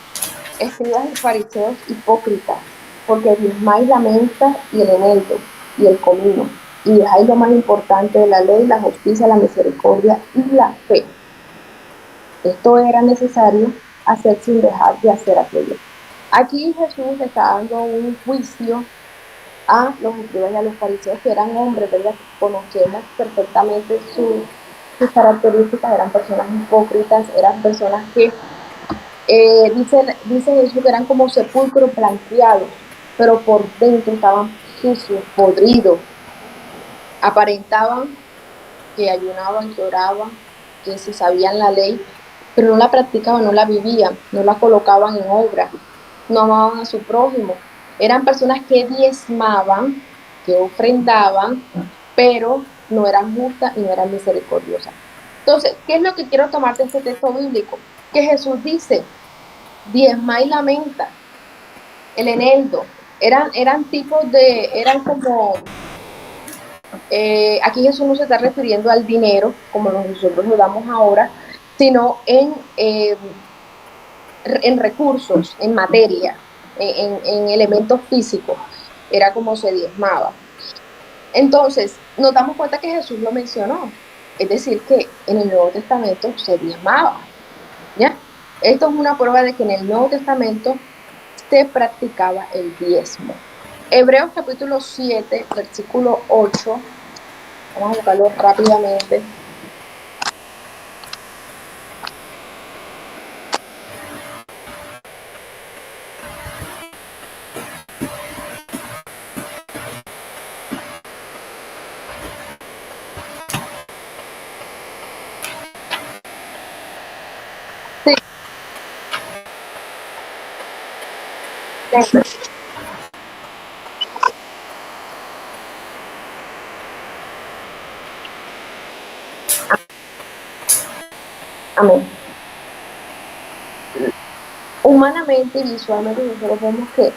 escribas y fariseos hipócritas, porque diezmáis la menta y el eneldo y el comino, y dejáis lo más importante de la ley, la justicia, la misericordia y la fe. Esto era necesario hacer sin dejar de hacer aquello. Aquí Jesús está dando un juicio a los escribas y a los fariseos, que eran hombres, ¿verdad? Conocemos perfectamente sus características, eran personas hipócritas, eran personas que, dice Jesús, que eran como sepulcros blanqueados, pero por dentro estaban sucios, podridos, aparentaban que ayunaban, que oraban, que se sabían la ley, pero no la practicaban, no la vivían, no la colocaban en obra, no amaban a su prójimo. Eran personas que diezmaban, que ofrendaban, pero no eran justas y no eran misericordiosas. Entonces, ¿qué es lo que quiero tomar de este texto bíblico? Que Jesús dice: diezma y lamenta, el eneldo, eran tipos de, eran como, aquí Jesús no se está refiriendo al dinero, como nosotros lo damos ahora, sino en recursos, en materia, en elementos físicos, era como se diezmaba. Entonces, nos damos cuenta que Jesús lo mencionó, es decir, que en el Nuevo Testamento se diezmaba, ¿ya? Esto es una prueba de que en el Nuevo Testamento se practicaba el diezmo. Hebreos capítulo 7, versículo 8, vamos a buscarlo rápidamente. Sí. Amén. Humanamente y visualmente nosotros vemos que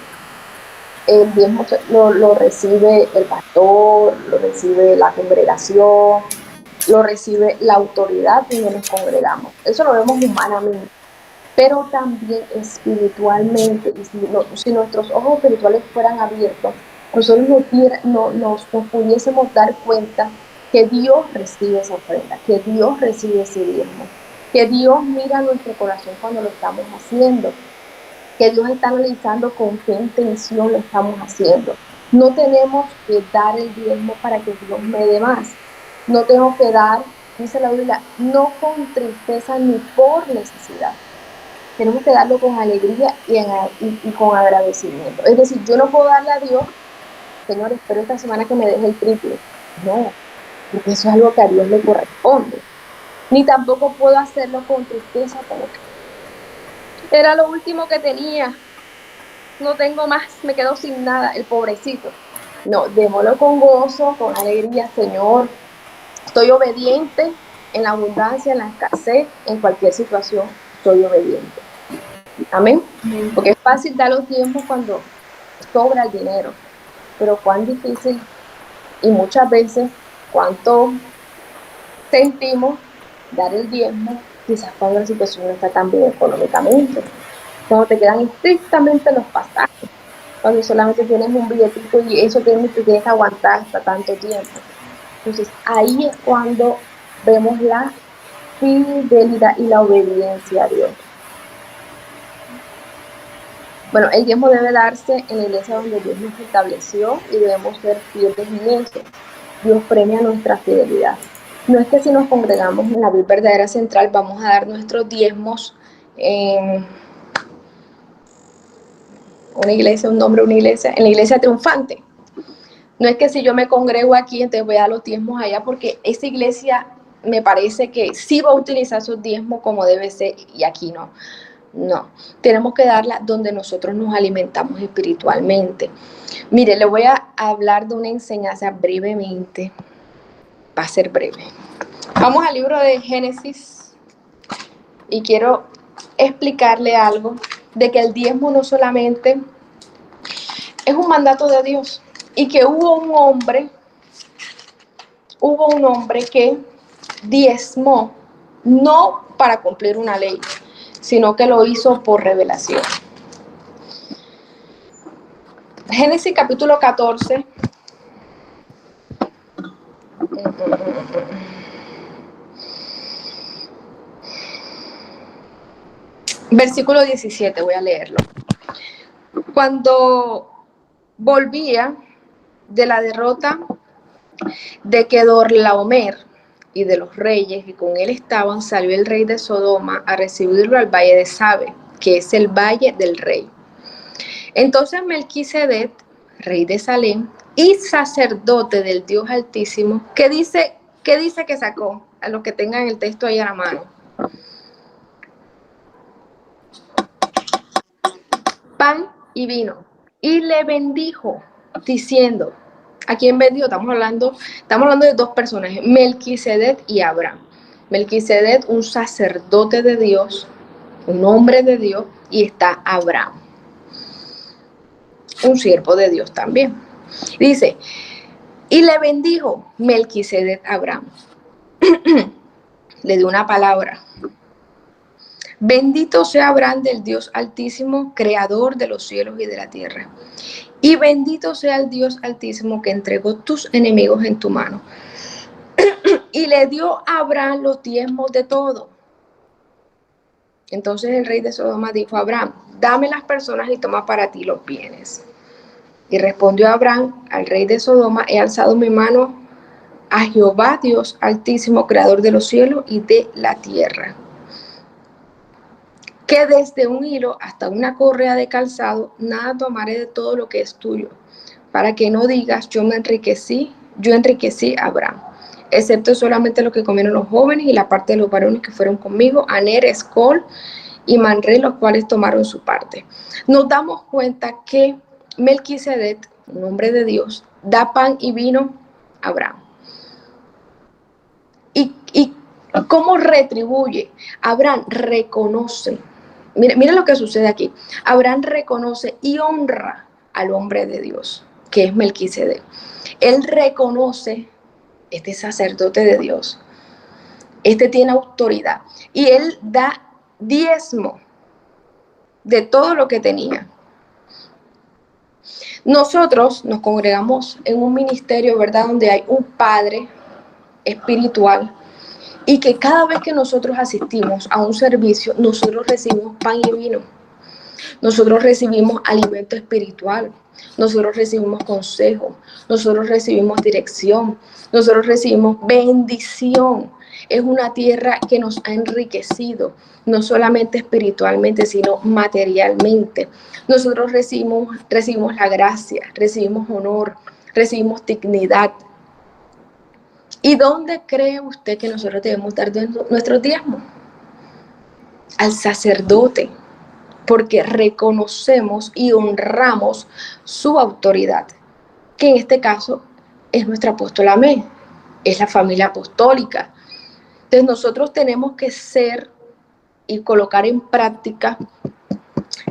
el diezmo lo recibe el pastor, lo recibe la congregación, lo recibe la autoridad donde nos congregamos. Eso lo vemos humanamente, pero también espiritualmente. Y si nuestros ojos espirituales fueran abiertos, nosotros nos pudiésemos dar cuenta que Dios recibe esa ofrenda, que Dios recibe ese diezmo, que Dios mira nuestro corazón cuando lo estamos haciendo, que Dios está analizando con qué intención lo estamos haciendo. No tenemos que dar el diezmo para que Dios me dé más. No tengo que dar, dice la Biblia, no con tristeza ni por necesidad. Tenemos que darlo con alegría y con agradecimiento. Es decir, yo no puedo darle a Dios: Señor, espero esta semana que me deje el triple. No, porque eso es algo que a Dios le corresponde. Ni tampoco puedo hacerlo con tristeza, como que era lo último que tenía, no tengo más, me quedo sin nada, el pobrecito. No, démoslo con gozo, con alegría. Señor, estoy obediente en la abundancia, en la escasez, en cualquier situación, soy obediente. Amén. Porque es fácil dar los tiempos cuando sobra el dinero, pero cuán difícil y muchas veces cuánto sentimos dar el diezmo, quizás cuando la situación no está tan bien económicamente, cuando te quedan estrictamente los pasajes, cuando solamente tienes un billetito y eso te tienes que aguantar hasta tanto tiempo. Entonces ahí es cuando vemos la fidelidad y la obediencia a Dios. Bueno, el diezmo debe darse en la iglesia donde Dios nos estableció y debemos ser fieles en eso. Dios premia nuestra fidelidad. No es que si nos congregamos en la Vid Verdadera Central vamos a dar nuestros diezmos en una iglesia, un nombre, una iglesia, en la iglesia triunfante. No es que si yo me congrego aquí, entonces voy a dar los diezmos allá, porque esa iglesia me parece que sí va a utilizar sus diezmos como debe ser y aquí no. No, tenemos que darla donde nosotros nos alimentamos espiritualmente. Mire, le voy a hablar de una enseñanza brevemente. Va a ser breve. Vamos al libro de Génesis y quiero explicarle algo de que el diezmo no solamente es un mandato de Dios y que hubo un hombre que diezmó no para cumplir una ley, sino que lo hizo por revelación. Génesis capítulo 14. Versículo 17, voy a leerlo. Cuando volvía de la derrota de Kedorlaomer y de los reyes que con él estaban, salió el rey de Sodoma a recibirlo al valle de Sabe, que es el valle del rey. Entonces Melquisedec, rey de Salem y sacerdote del Dios Altísimo, ¿qué dice que sacó? A los que tengan el texto ahí a la mano. Pan y vino, y le bendijo, diciendo, ¿a quién bendijo? Estamos hablando de dos personajes, Melquisedec y Abraham. Melquisedec, un sacerdote de Dios, un hombre de Dios, y está Abraham, un siervo de Dios también. Dice, y le bendijo Melquisedec a Abraham. Le dio una palabra. Bendito sea Abraham del Dios Altísimo, creador de los cielos y de la tierra. Y bendito sea el Dios Altísimo que entregó tus enemigos en tu mano. Y le dio a Abraham los diezmos de todo. Entonces el rey de Sodoma dijo a Abraham, dame las personas y toma para ti los bienes. Y respondió Abraham al rey de Sodoma, he alzado mi mano a Jehová Dios Altísimo, creador de los cielos y de la tierra, que desde un hilo hasta una correa de calzado, nada tomaré de todo lo que es tuyo, para que no digas, yo enriquecí a Abraham, excepto solamente lo que comieron los jóvenes y la parte de los varones que fueron conmigo, Aner, Escol y Manré, los cuales tomaron su parte. Nos damos cuenta que Melquisedec, un hombre de Dios, da pan y vino a Abraham. ¿Y cómo retribuye? Abraham reconoce. Mira lo que sucede aquí. Abraham reconoce y honra al hombre de Dios, que es Melquisedec. Él reconoce, este sacerdote de Dios, este tiene autoridad, y él da diezmo de todo lo que tenía. Nosotros nos congregamos en un ministerio, ¿verdad?, donde hay un padre espiritual, y que cada vez que nosotros asistimos a un servicio, nosotros recibimos pan y vino, nosotros recibimos alimento espiritual, nosotros recibimos consejo, nosotros recibimos dirección, nosotros recibimos bendición. Es una tierra que nos ha enriquecido, no solamente espiritualmente, sino materialmente. Nosotros recibimos la gracia, recibimos honor, recibimos dignidad. ¿Y dónde cree usted que nosotros debemos dar nuestros diezmos? Al sacerdote, porque reconocemos y honramos su autoridad, que en este caso es nuestra apóstola Amé, es la familia apostólica. Entonces nosotros tenemos que ser y colocar en práctica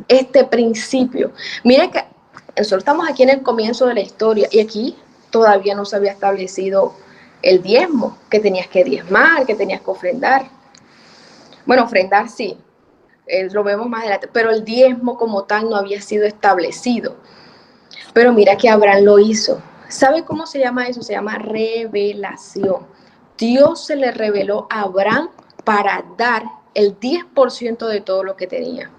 este principio. Miren que nosotros estamos aquí en el comienzo de la historia y aquí todavía no se había establecido el diezmo, que tenías que diezmar, que tenías que ofrendar. Bueno, ofrendar sí, lo vemos más adelante, pero el diezmo como tal no había sido establecido. Pero mira que Abraham lo hizo. ¿Sabe cómo se llama eso? Se llama revelación. Dios se le reveló a Abraham para dar el 10% de todo lo que tenía.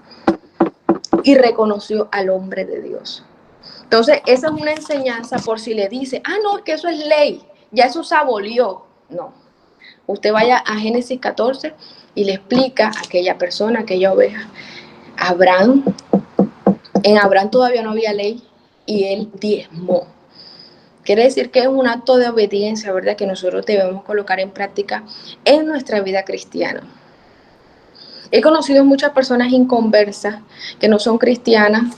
Y reconoció al hombre de Dios. Entonces, esa es una enseñanza por si le dice, no, es que eso es ley, ya eso se abolió. No. Usted vaya a Génesis 14 y le explica a aquella persona, a aquella oveja, en Abraham todavía no había ley y él diezmó. Quiere decir que es un acto de obediencia, ¿verdad?, que nosotros debemos colocar en práctica en nuestra vida cristiana. He conocido muchas personas inconversas que no son cristianas,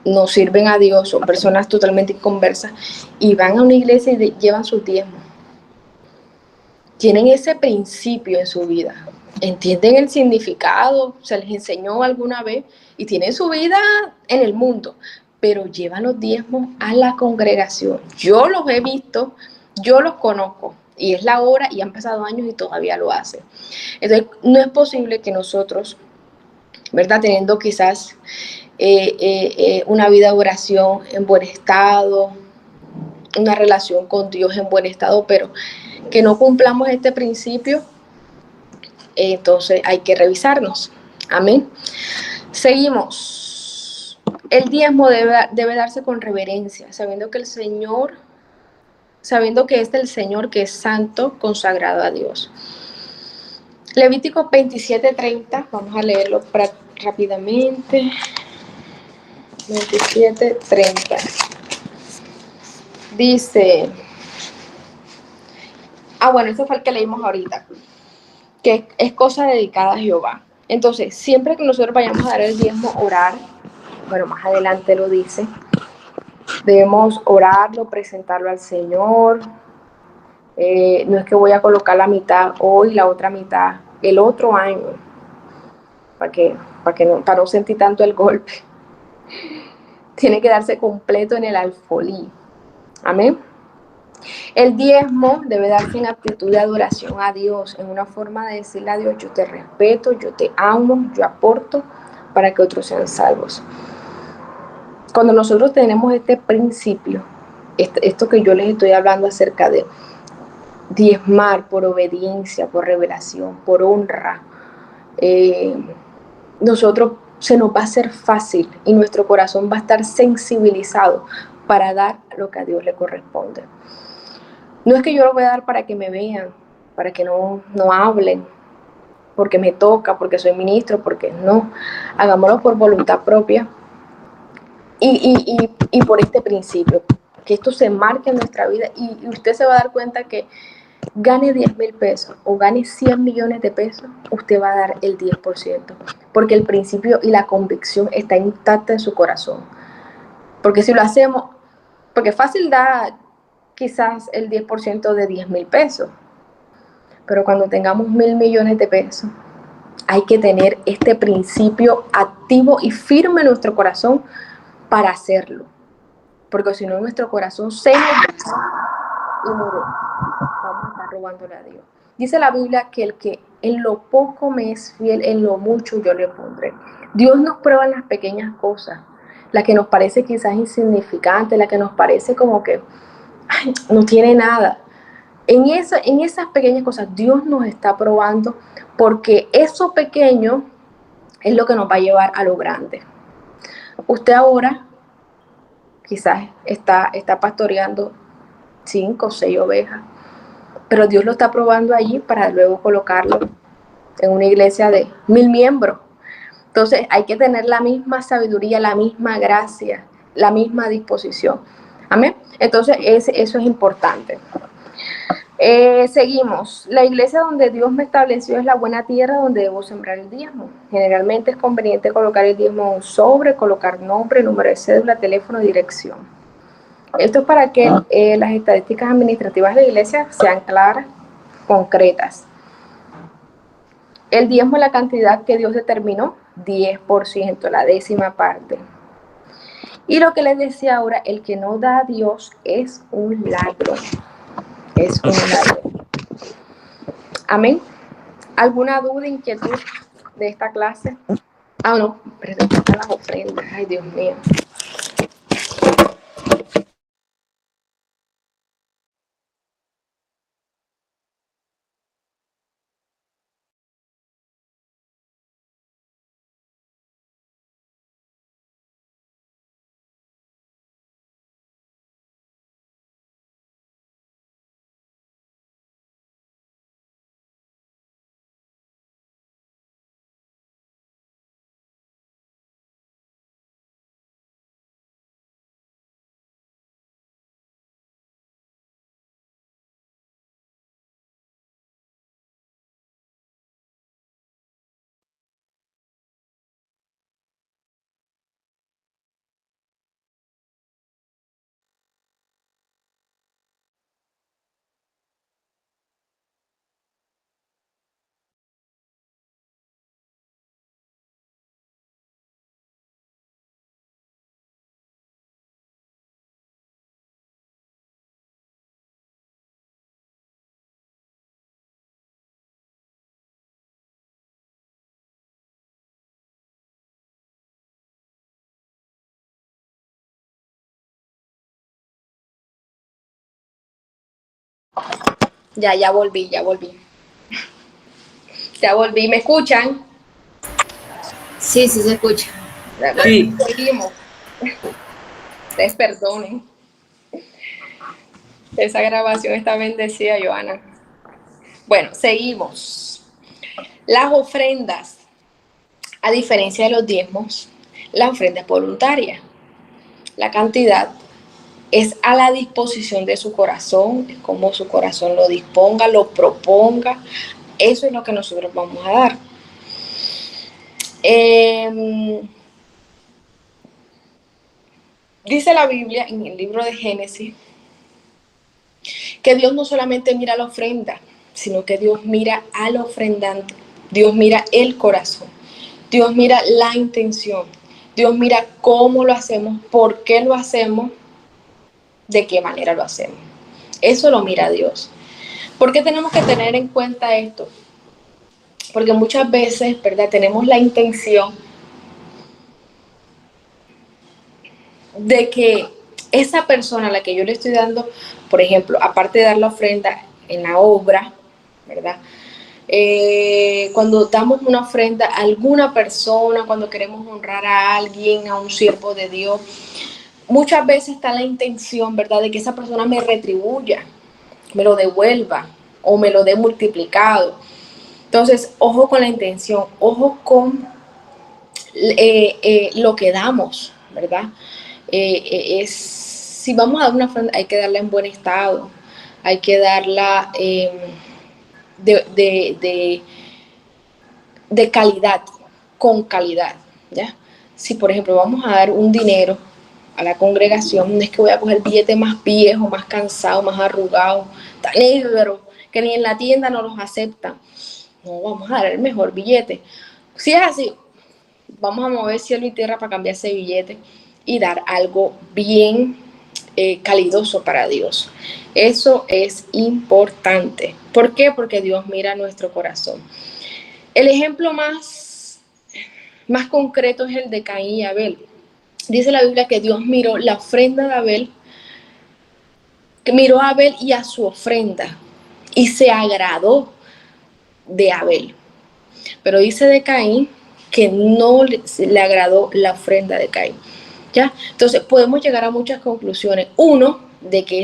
no sirven a Dios, son personas totalmente inconversas y van a una iglesia y llevan sus diezmos. Tienen ese principio en su vida, entienden el significado, se les enseñó alguna vez y tienen su vida en el mundo, pero llevan los diezmos a la congregación. Yo los he visto, yo los conozco Y es la hora y han pasado años y todavía lo hace. Entonces, no es posible que nosotros, ¿verdad? Teniendo quizás una vida de oración en buen estado, una relación con Dios en buen estado, pero que no cumplamos este principio, entonces hay que revisarnos. Amén. Seguimos. El diezmo debe darse con reverencia, sabiendo que es el Señor que es santo, consagrado a Dios. Levítico 27:30, vamos a leerlo rápidamente. 27:30. Dice, bueno, ese fue el que leímos ahorita, que es cosa dedicada a Jehová. Entonces, siempre que nosotros vayamos a dar el diezmo, orar, bueno, más adelante lo dice, debemos orarlo, presentarlo al Señor. No es que voy a colocar la mitad hoy, la otra mitad el otro año, para no sentir tanto el golpe. Tiene que darse completo en el alfolí. Amén. El diezmo debe darse en actitud de adoración a Dios, en una forma de decirle a Dios, yo te respeto, yo te amo, yo aporto para que otros sean salvos. Cuando nosotros tenemos este principio, esto que yo les estoy hablando acerca de diezmar por obediencia, por revelación, por honra, nosotros se nos va a hacer fácil y nuestro corazón va a estar sensibilizado para dar lo que a Dios le corresponde. No es que yo lo voy a dar para que me vean, para que no hablen, porque me toca, porque soy ministro, porque no. Hagámoslo por voluntad propia y por este principio, que esto se marque en nuestra vida y usted se va a dar cuenta que gane 10,000 pesos o gane 100 millones de pesos, usted va a dar el 10%, porque el principio y la convicción está intacta en su corazón. Porque si lo hacemos, porque fácil da quizás el 10% de 10,000 pesos, pero cuando tengamos 1,000 millones de pesos, hay que tener este principio activo y firme en nuestro corazón para hacerlo, porque si no nuestro corazón se nos y mire, vamos a estar robándole a Dios. Dice la Biblia que el que en lo poco me es fiel, en lo mucho yo le pondré. Dios nos prueba en las pequeñas cosas, la que nos parece quizás insignificante, la que nos parece como que no tiene nada. En esas pequeñas cosas Dios nos está probando, porque eso pequeño es lo que nos va a llevar a lo grande. Usted ahora quizás está pastoreando 5 o 6 ovejas, pero Dios lo está probando allí para luego colocarlo en una iglesia de 1,000 miembros. Entonces hay que tener la misma sabiduría, la misma gracia, la misma disposición. Amén. Entonces eso es importante. Seguimos. La iglesia donde Dios me estableció es la buena tierra donde debo sembrar el diezmo. Generalmente es conveniente colocar el diezmo en un sobre, colocar nombre, número de cédula, teléfono, dirección. Esto es para que las estadísticas administrativas de la iglesia sean claras, concretas. El diezmo es la cantidad que Dios determinó, 10%, la 10ª parte. Y lo que les decía ahora, el que no da a Dios es un ladrón. Es un ladrón. Amén. ¿Alguna duda, inquietud de esta clase? No, presentar las ofrendas. Ay, Dios mío. Ya volví. Ya volví, ¿me escuchan? Sí, sí se escucha. Sí. Seguimos. Ustedes perdonen. Esa grabación está bendecida, Joana. Bueno, seguimos. Las ofrendas, a diferencia de los diezmos, la ofrenda es voluntaria. La cantidad es a la disposición de su corazón, es como su corazón lo disponga, lo proponga. Eso es lo que nosotros vamos a dar. Dice la Biblia en el libro de Génesis que Dios no solamente mira la ofrenda, sino que Dios mira al ofrendante. Dios mira el corazón. Dios mira la intención. Dios mira cómo lo hacemos, por qué lo hacemos, de qué manera lo hacemos. Eso lo mira Dios. ¿Por qué tenemos que tener en cuenta esto? Porque muchas veces, ¿verdad? Tenemos la intención de que esa persona a la que yo le estoy dando, por ejemplo, aparte de dar la ofrenda en la obra, ¿verdad? Cuando damos una ofrenda a alguna persona, cuando queremos honrar a alguien, a un siervo de Dios, muchas veces está la intención, ¿verdad?, de que esa persona me retribuya, me lo devuelva o me lo dé multiplicado. Entonces, ojo con la intención, ojo con lo que damos, ¿verdad? Si vamos a dar una ofrenda, hay que darla en buen estado, hay que darla de calidad, con calidad, ¿ya? Si, por ejemplo, vamos a dar un dinero a la congregación, no es que voy a coger el billete más viejo, más cansado, más arrugado, tan negro, que ni en la tienda no los aceptan. No, vamos a dar el mejor billete. Si es así, vamos a mover cielo y tierra para cambiar ese billete y dar algo bien calidoso para Dios. Eso es importante. ¿Por qué? Porque Dios mira nuestro corazón. El ejemplo más concreto es el de Caín y Abel. Dice la Biblia que Dios miró la ofrenda de Abel, que miró a Abel y a su ofrenda y se agradó de Abel. Pero dice de Caín que no le agradó la ofrenda de Caín. ¿Ya? Entonces podemos llegar a muchas conclusiones. Uno, de que en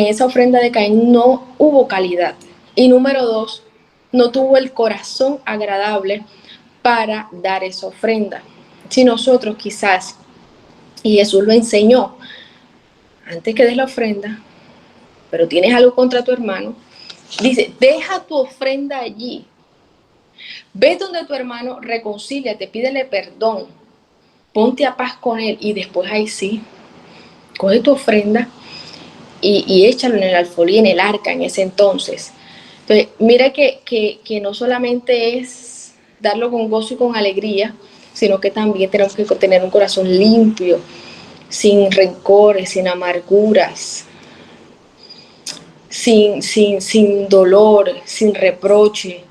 esa ofrenda de Caín no hubo calidad. Y número dos, no tuvo el corazón agradable para dar esa ofrenda. Si nosotros quizás, y Jesús lo enseñó, antes que des la ofrenda, pero tienes algo contra tu hermano, dice, deja tu ofrenda allí. Ve donde tu hermano, reconcíliate, pídele perdón, ponte a paz con él y después ahí sí, coge tu ofrenda y échalo en el alfolí, en el arca en ese entonces. Entonces, mira que no solamente es darlo con gozo y con alegría, sino que también tenemos que tener un corazón limpio, sin rencores, sin amarguras, sin dolor, sin reproche.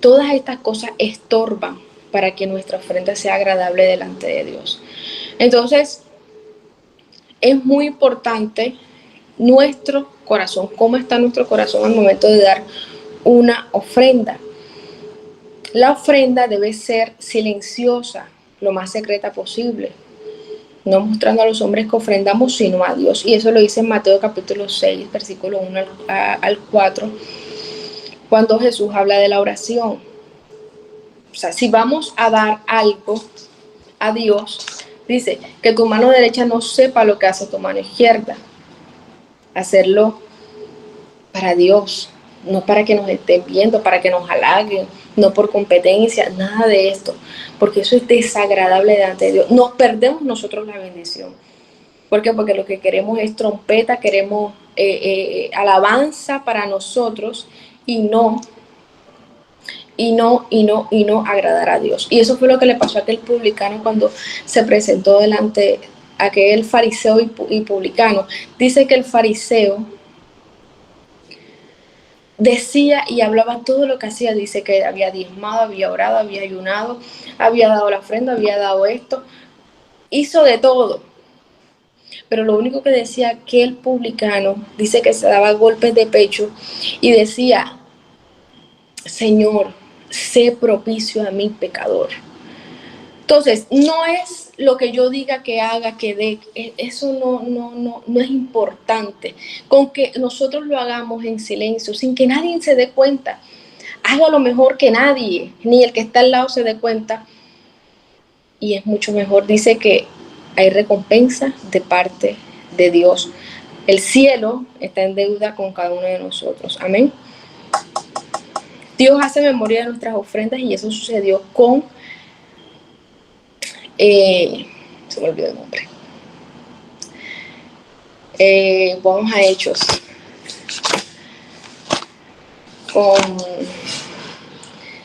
Todas estas cosas estorban para que nuestra ofrenda sea agradable delante de Dios. Entonces, es muy importante nuestro corazón, cómo está nuestro corazón al momento de dar una ofrenda. La ofrenda debe ser silenciosa, lo más secreta posible, no mostrando a los hombres que ofrendamos, sino a Dios. Y eso lo dice en Mateo capítulo 6, versículo 1 al 4, cuando Jesús habla de la oración. O sea, si vamos a dar algo a Dios, dice que tu mano derecha no sepa lo que hace tu mano izquierda. Hacerlo para Dios, no para que nos estén viendo, para que nos halaguen, no por competencia, nada de esto, porque eso es desagradable delante de Dios. Nos perdemos nosotros la bendición. ¿Por qué? Porque lo que queremos es trompeta, queremos alabanza para nosotros y no agradar a Dios. Y eso fue lo que le pasó a aquel publicano cuando se presentó delante aquel fariseo y publicano. Dice que el fariseo decía y hablaba todo lo que hacía. Dice que había diezmado, había orado, había ayunado, había dado la ofrenda, había dado esto, hizo de todo, pero lo único que decía aquel publicano, dice que se daba golpes de pecho y decía: Señor, sé propicio a mi pecador. Entonces, no es lo que yo diga que haga, que dé, eso no es importante. Con que nosotros lo hagamos en silencio, sin que nadie se dé cuenta. Haga lo mejor que nadie, ni el que está al lado se dé cuenta. Y es mucho mejor. Dice que hay recompensa de parte de Dios. El cielo está en deuda con cada uno de nosotros. Amén. Dios hace memoria de nuestras ofrendas y eso sucedió con... se me olvidó el nombre. Vamos a Hechos.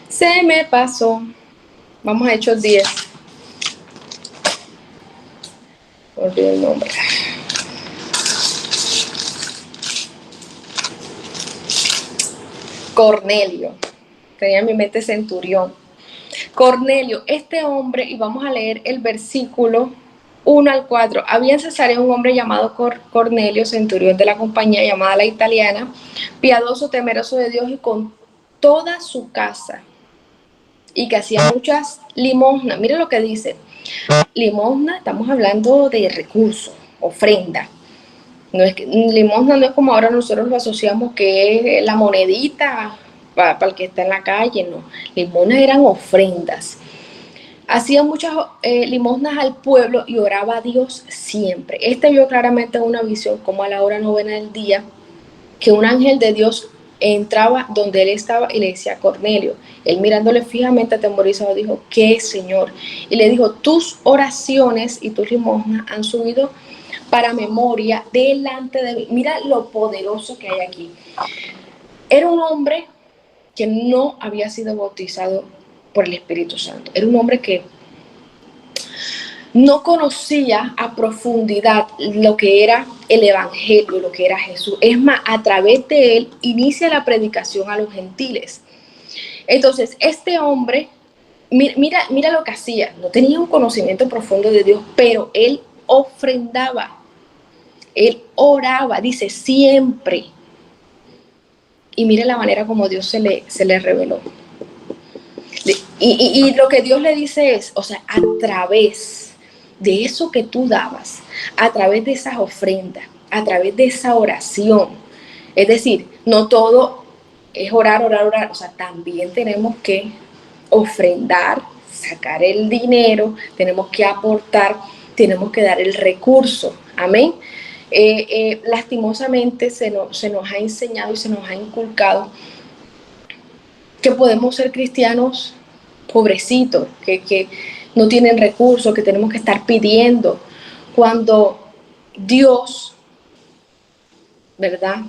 Se me pasó. Vamos a Hechos 10. Me olvidé el nombre. Cornelio. Tenía en mi mente centurión. Cornelio, este hombre, y vamos a leer el versículo 1 al 4. Había en Cesarea un hombre llamado Cornelio, centurión de la compañía llamada La Italiana, piadoso, temeroso de Dios y con toda su casa, y que hacía muchas limosnas. Mire lo que dice. Limosna, estamos hablando de recursos, ofrenda. No es que, limosna no es como ahora nosotros lo asociamos, que es la monedita para el que está en la calle, no. Limosnas eran ofrendas. Hacía muchas limosnas al pueblo y oraba a Dios siempre. Vio claramente una visión, como a la hora novena del día, que un ángel de Dios entraba donde él estaba y le decía a Cornelio. Él, mirándole fijamente, atemorizado, dijo: ¿qué, Señor? Y le dijo: tus oraciones y tus limosnas han subido para memoria delante de mí. Mira lo poderoso que hay aquí. Era un hombre que no había sido bautizado por el Espíritu Santo. Era un hombre que no conocía a profundidad lo que era el Evangelio, lo que era Jesús. Es más, a través de él inicia la predicación a los gentiles. Entonces, este hombre, mira lo que hacía. No tenía un conocimiento profundo de Dios, pero él ofrendaba. Él oraba, dice, siempre. Y mire la manera como Dios se le reveló. Y lo que Dios le dice es, o sea, a través de eso que tú dabas, a través de esas ofrendas, a través de esa oración. Es decir, no todo es orar. O sea, también tenemos que ofrendar, sacar el dinero, tenemos que aportar, tenemos que dar el recurso. Amén. Lastimosamente se nos ha enseñado y se nos ha inculcado que podemos ser cristianos pobrecitos, que no tienen recursos, que tenemos que estar pidiendo, cuando Dios, ¿verdad?,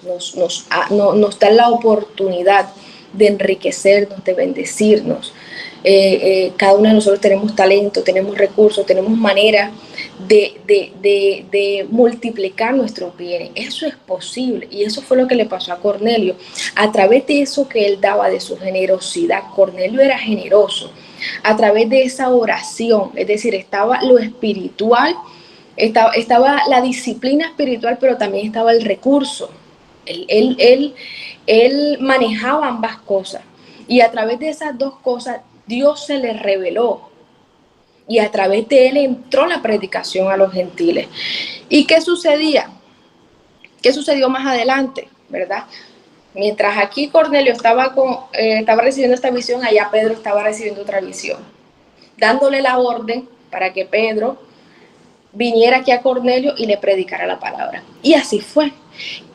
nos da la oportunidad de enriquecernos, de bendecirnos. Cada uno de nosotros tenemos talento, tenemos recursos, tenemos manera de multiplicar nuestros bienes. Eso es posible, y eso fue lo que le pasó a Cornelio. A través de eso que él daba, de su generosidad, Cornelio era generoso. A través de esa oración, es decir, estaba lo espiritual, estaba la disciplina espiritual, pero también estaba el recurso. Él manejaba ambas cosas, y a través de esas dos cosas Dios se le reveló, y a través de él entró la predicación a los gentiles. ¿Y qué sucedía? ¿Qué sucedió más adelante? ¿Verdad? Mientras aquí Cornelio estaba recibiendo esta visión, allá Pedro estaba recibiendo otra visión, dándole la orden para que Pedro viniera aquí a Cornelio y le predicara la palabra. Y así fue.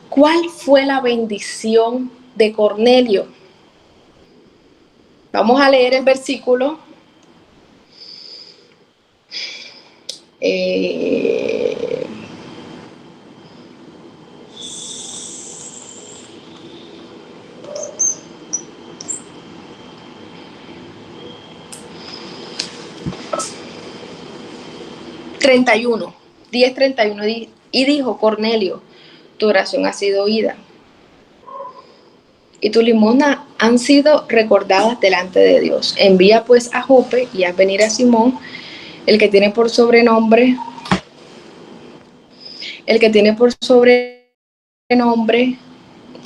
¿Cuál fue la bendición de Cornelio? Vamos a leer el versículo 10:31, y dijo: Cornelio, tu oración ha sido oída, y tus limosnas han sido recordadas delante de Dios. Envía pues a Jope y haz venir a Simón, el que tiene por sobrenombre el que tiene por sobrenombre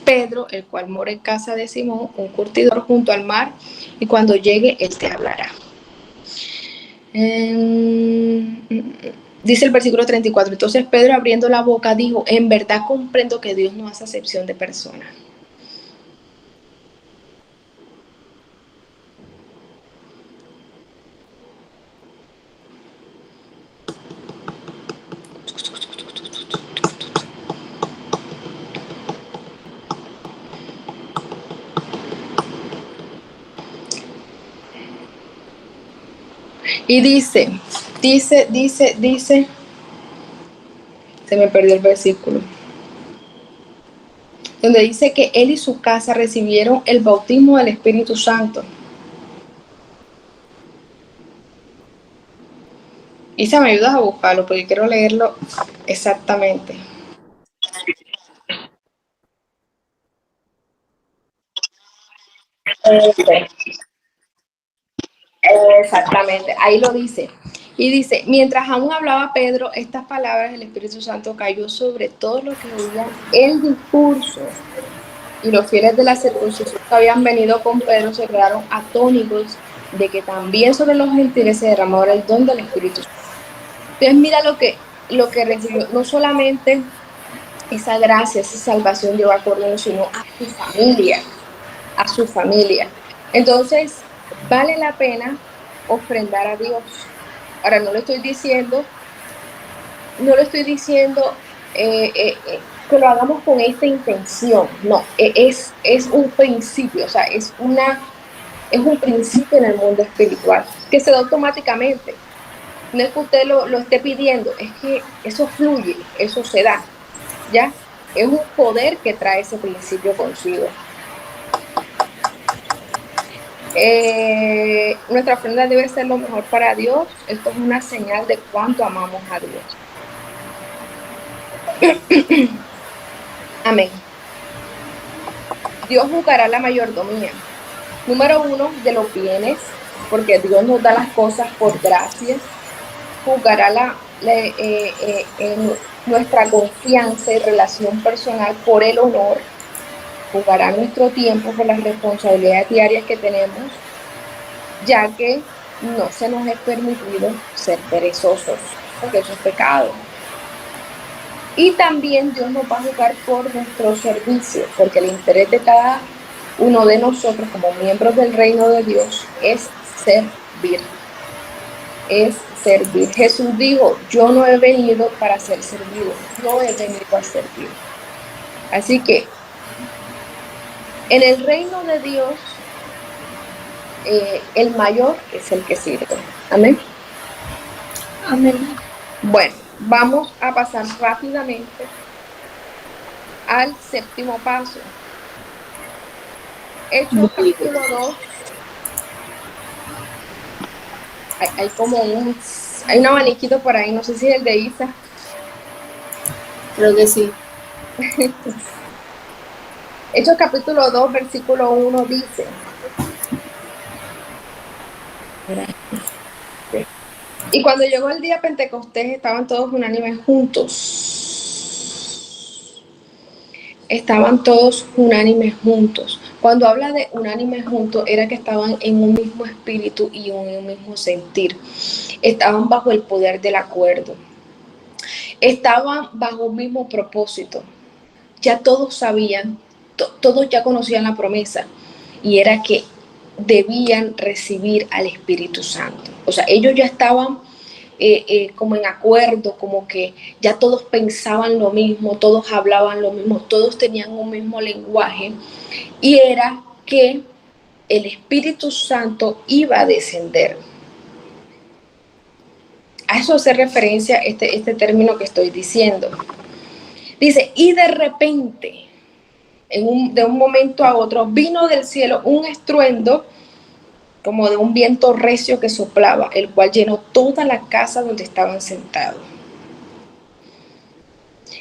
Pedro, el cual mora en casa de Simón, un curtidor junto al mar, y cuando llegue, él te hablará. Dice el versículo 34, entonces Pedro abriendo la boca dijo, en verdad comprendo que Dios no hace acepción de personas. Y dice, se me perdió el versículo, donde dice que él y su casa recibieron el bautismo del Espíritu Santo. Isa, ¿me ayudas a buscarlo? Porque quiero leerlo exactamente. Exactamente, ahí lo dice. Y dice, mientras aún hablaba Pedro estas palabras, el Espíritu Santo cayó sobre todos los que oían el discurso. Y los fieles de la circuncisión que habían venido con Pedro se quedaron atónitos de que también sobre los gentiles se derramaba el don del Espíritu Santo. Entonces mira lo que recibió, no solamente esa gracia, esa salvación llevó a correr, sino a su familia. Entonces, vale la pena ofrendar a Dios. Ahora, no le estoy diciendo que lo hagamos con esta intención, no, es un principio, o sea, es un principio en el mundo espiritual, que se da automáticamente. No es que usted lo esté pidiendo, es que eso fluye, eso se da, ¿ya? Es un poder que trae ese principio consigo. Nuestra ofrenda debe ser lo mejor para Dios. Esto es una señal de cuánto amamos a Dios. Amén. Dios juzgará la mayordomía. Número 1, de los bienes, porque Dios nos da las cosas por gracia. Juzgará nuestra confianza y relación personal por el honor. Juzgará nuestro tiempo por las responsabilidades diarias que tenemos, ya que no se nos es permitido ser perezosos, porque eso es pecado. Y también Dios nos va a juzgar por nuestro servicio, porque el interés de cada uno de nosotros como miembros del reino de Dios es servir. Es servir. Jesús dijo, yo no he venido para ser servido, no he venido a servir. Así que en el reino de Dios, el mayor es el que sirve. Amén. Amén. Bueno, vamos a pasar rápidamente al séptimo paso. Hechos capítulo 2. Hay como un abaniquito por ahí, no sé si es el de Isa. Creo que sí. Hechos capítulo 2, versículo 1 dice. Y cuando llegó el día Pentecostés, estaban todos unánimes juntos. Estaban todos unánimes juntos. Cuando habla de unánimes juntos, era que estaban en un mismo espíritu y en un mismo sentir. Estaban bajo el poder del acuerdo. Estaban bajo un mismo propósito. Ya todos sabían, todos ya conocían la promesa, y era que debían recibir al Espíritu Santo. O sea, ellos ya estaban como en acuerdo, como que ya todos pensaban lo mismo, todos hablaban lo mismo, todos tenían un mismo lenguaje, y era que el Espíritu Santo iba a descender. A eso hace referencia este término que estoy diciendo. Dice, y de repente, de un momento a otro, vino del cielo un estruendo como de un viento recio que soplaba, el cual llenó toda la casa donde estaban sentados.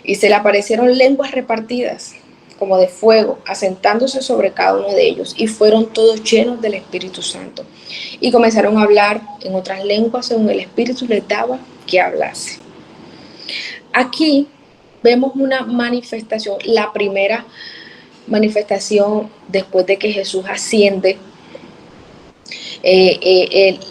Y se le aparecieron lenguas repartidas, como de fuego, asentándose sobre cada uno de ellos, y fueron todos llenos del Espíritu Santo. Y comenzaron a hablar en otras lenguas según el Espíritu les daba que hablase. Aquí vemos una manifestación, la primera manifestación después de que Jesús asciende.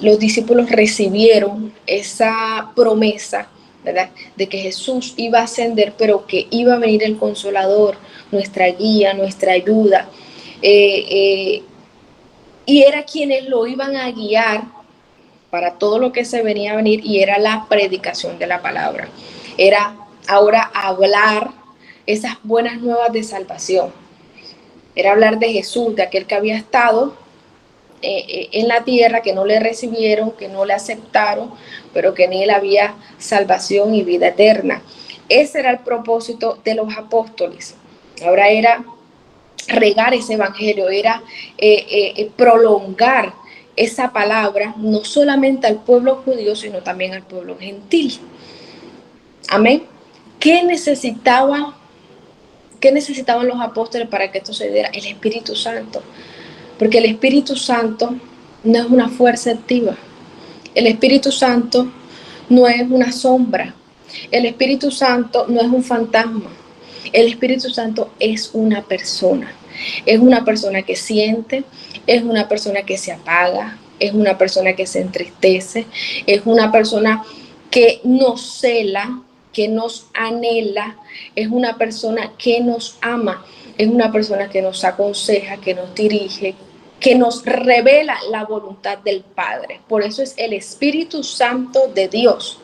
Los discípulos recibieron esa promesa, ¿verdad?, de que Jesús iba a ascender, pero que iba a venir el Consolador, nuestra guía, nuestra ayuda, y era quienes lo iban a guiar para todo lo que se venía a venir, y era la predicación de la palabra. Era ahora hablar esas buenas nuevas de salvación. Era hablar de Jesús, de aquel que había estado en la tierra, que no le recibieron, que no le aceptaron, pero que en él había salvación y vida eterna. Ese era el propósito de los apóstoles. Ahora era regar ese evangelio, era prolongar esa palabra, no solamente al pueblo judío, sino también al pueblo gentil. Amén. ¿Qué necesitaban los apóstoles para que esto se diera? El Espíritu Santo. Porque el Espíritu Santo no es una fuerza activa. El Espíritu Santo no es una sombra. El Espíritu Santo no es un fantasma. El Espíritu Santo es una persona. Es una persona que siente, es una persona que se apaga, es una persona que se entristece, es una persona que nos cela, que nos anhela, es una persona que nos ama, es una persona que nos aconseja, que nos dirige, que nos revela la voluntad del Padre. Por eso es el Espíritu Santo de Dios,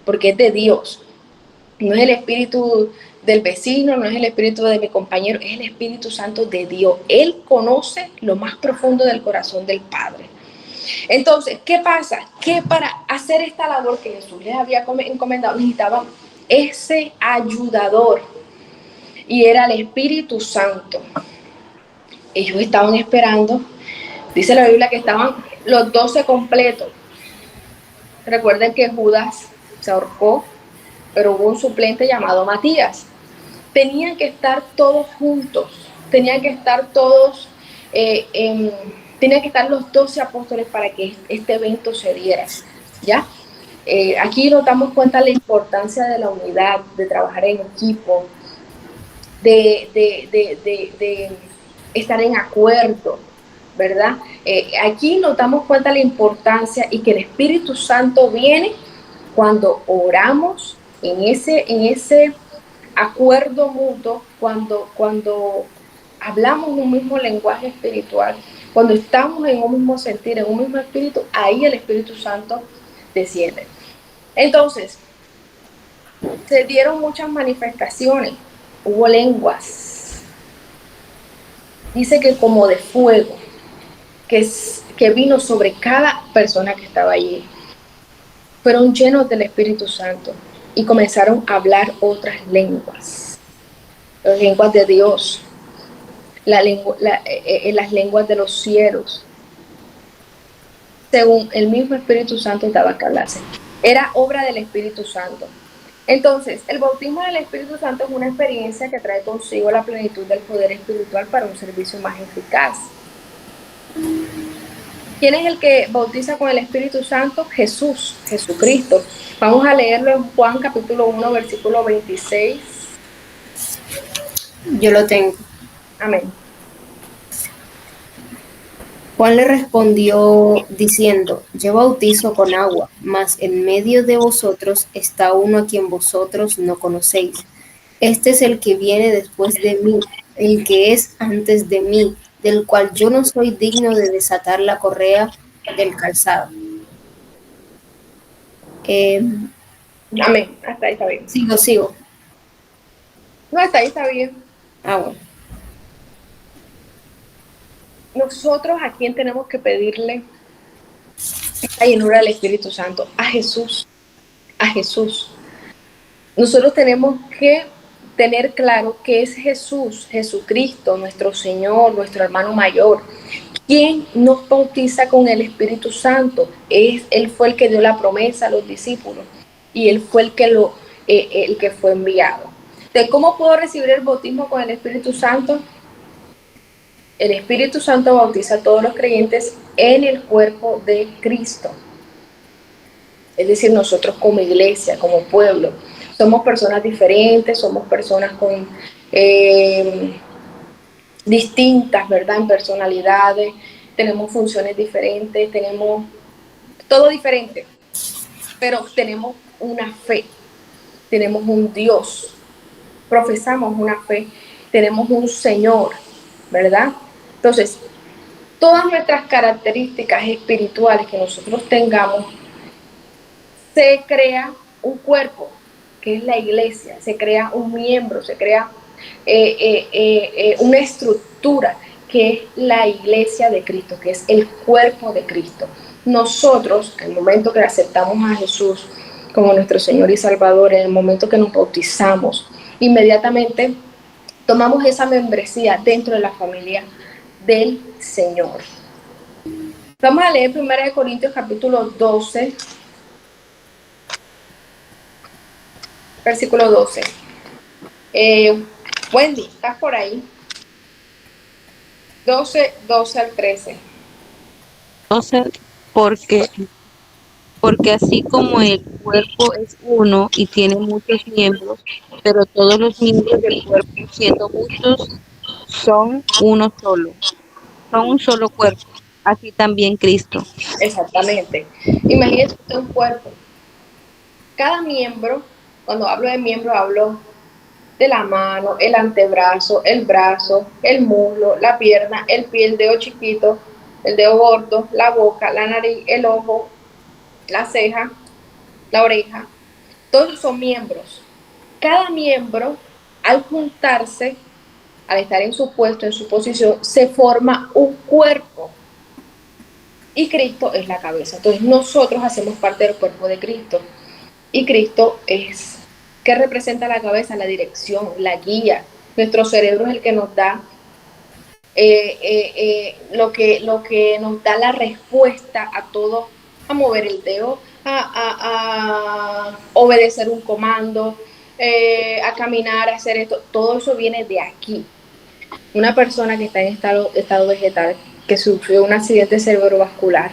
porque es de Dios. No es el espíritu del vecino, no es el espíritu de mi compañero, es el Espíritu Santo de Dios. Él conoce lo más profundo del corazón del Padre. Entonces, ¿qué pasa? Que para hacer esta labor que Jesús les había encomendado, necesitaban ese ayudador, y era el Espíritu Santo. Ellos estaban esperando, dice la Biblia que estaban los 12 completos. Recuerden que Judas se ahorcó, pero hubo un suplente llamado Matías. Tenían que estar todos juntos, tenían que estar todos, tenían que estar los 12 apóstoles para que este evento se diera, ¿ya? Aquí nos damos cuenta de la importancia de la unidad, de trabajar en equipo, de estar en acuerdo, ¿verdad? Aquí nos damos cuenta de la importancia, y que el Espíritu Santo viene cuando oramos en ese acuerdo mutuo, cuando hablamos un mismo lenguaje espiritual, cuando estamos en un mismo sentir, en un mismo espíritu, ahí el Espíritu Santo desciende. Entonces, se dieron muchas manifestaciones, hubo lenguas, dice que como de fuego, que vino sobre cada persona que estaba allí. Fueron llenos del Espíritu Santo y comenzaron a hablar otras lenguas, las lenguas de Dios, las lenguas de los cielos, según el mismo Espíritu Santo daba que hablase. Era obra del Espíritu Santo. Entonces, el bautismo del Espíritu Santo es una experiencia que trae consigo la plenitud del poder espiritual para un servicio más eficaz. ¿Quién es el que bautiza con el Espíritu Santo? Jesús, Jesucristo. Vamos a leerlo en Juan capítulo 1, versículo 26. Yo lo tengo. Amén. Juan le respondió diciendo: yo bautizo con agua, mas en medio de vosotros está uno a quien vosotros no conocéis. Este es el que viene después de mí, el que es antes de mí, del cual yo no soy digno de desatar la correa del calzado. Amén. Hasta ahí está bien. Sigo. No, hasta ahí está bien. Bueno. Nosotros a quién tenemos que pedirle esta llenura del Espíritu Santo? A Jesús. A Jesús. Nosotros tenemos que tener claro que es Jesús, Jesucristo, nuestro Señor, nuestro hermano mayor, quien nos bautiza con el Espíritu Santo. Él fue el que dio la promesa a los discípulos, y Él fue el que fue enviado. Entonces, ¿cómo puedo recibir el bautismo con el Espíritu Santo? El Espíritu Santo bautiza a todos los creyentes en el cuerpo de Cristo. Es decir, nosotros como iglesia, como pueblo, Somos personas diferentes, somos personas con distintas, ¿verdad? En personalidades, tenemos funciones diferentes, tenemos todo diferente, pero tenemos una fe, tenemos un Dios, profesamos una fe, tenemos un Señor, ¿verdad? Entonces, todas nuestras características espirituales que nosotros tengamos, se crea un cuerpo, que es la iglesia, se crea un miembro, se crea una estructura, que es la iglesia de Cristo, que es el cuerpo de Cristo. Nosotros, en el momento que aceptamos a Jesús como nuestro Señor y Salvador, en el momento que nos bautizamos, inmediatamente tomamos esa membresía dentro de la familia del Señor. Vamos a leer 1 Corintios capítulo 12, versículo 12. Wendy, ¿estás por ahí? 12 al 13. O sea, porque, porque así como el cuerpo es uno y tiene muchos miembros, pero todos los miembros del cuerpo, siendo muchos, son uno solo, son un solo cuerpo, así también Cristo. Exactamente. Imagínate un cuerpo. Cada miembro, cuando hablo de miembro, hablo de la mano, el antebrazo, el brazo, el muslo, la pierna, el pie, el dedo chiquito, el dedo gordo, la boca, la nariz, el ojo, la ceja, la oreja. Todos son miembros. Cada miembro, al juntarse, al estar en su puesto, en su posición, se forma un cuerpo. Y Cristo es la cabeza. Entonces nosotros hacemos parte del cuerpo de Cristo. Y Cristo es, ¿qué representa la cabeza? La dirección, la guía. Nuestro cerebro es el que nos da lo que nos da la respuesta a todo, a mover el dedo, a obedecer un comando, a caminar, a hacer esto. Todo eso viene de aquí. Una persona que está en estado vegetal, que sufrió un accidente cerebrovascular,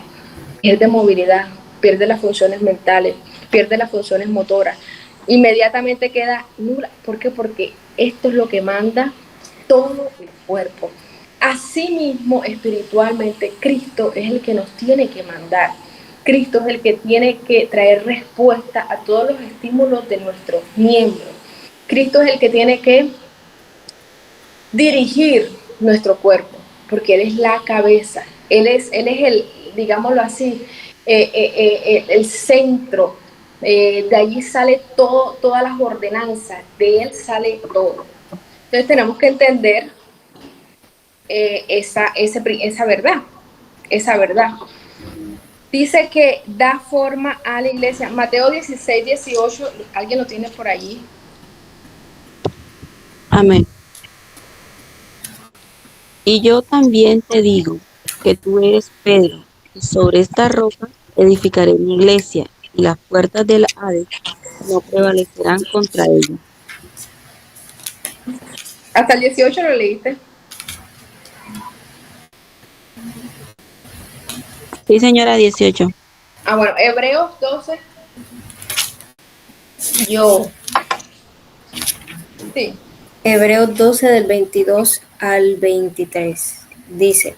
pierde movilidad, pierde las funciones mentales, pierde las funciones motoras, inmediatamente queda nula. ¿Por qué? Porque esto es lo que manda todo el cuerpo. Asimismo, espiritualmente, Cristo es el que nos tiene que mandar. Cristo es el que tiene que traer respuesta a todos los estímulos de nuestros miembros. Cristo es el que tiene que dirigir nuestro cuerpo, porque Él es la cabeza. Él es el, digámoslo así, el centro. De allí sale todo, todas las ordenanzas, de Él sale todo. Entonces tenemos que entender esa verdad. Dice que da forma a la iglesia. Mateo 16, 18, ¿alguien lo tiene por allí? Amén. Y yo también te digo que tú eres Pedro, y sobre esta roca edificaré mi iglesia, y las puertas del Hades no prevalecerán contra ella. Hasta el 18 lo leíste. Sí, señora, 18. Bueno, Hebreos 12. Yo. Sí. Hebreos 12 del 22 al 23 dice: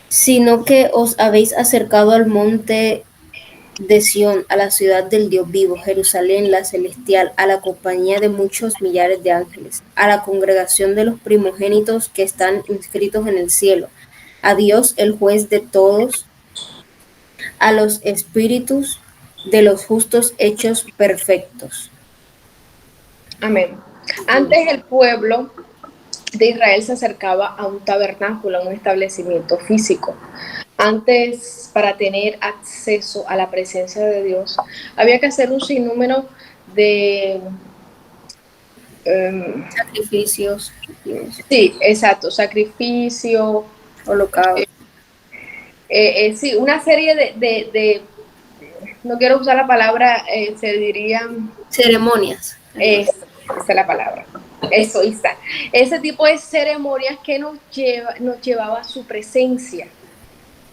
sino que os habéis acercado al monte de Sión, a la ciudad del Dios vivo, Jerusalén la celestial, a la compañía de muchos millares de ángeles, a la congregación de los primogénitos que están inscritos en el cielo, a Dios el juez de todos, a los espíritus de los justos hechos perfectos. Amén. Antes el pueblo de Israel se acercaba a un tabernáculo, a un establecimiento físico. Antes, para tener acceso a la presencia de Dios, había que hacer un sinnúmero de sacrificios. Sí, exacto, sacrificio, holocausto. Sí, una serie de, no quiero usar la palabra, se dirían ceremonias. Esa es la palabra. Eso está. Ese tipo de ceremonias que nos llevaba a su presencia.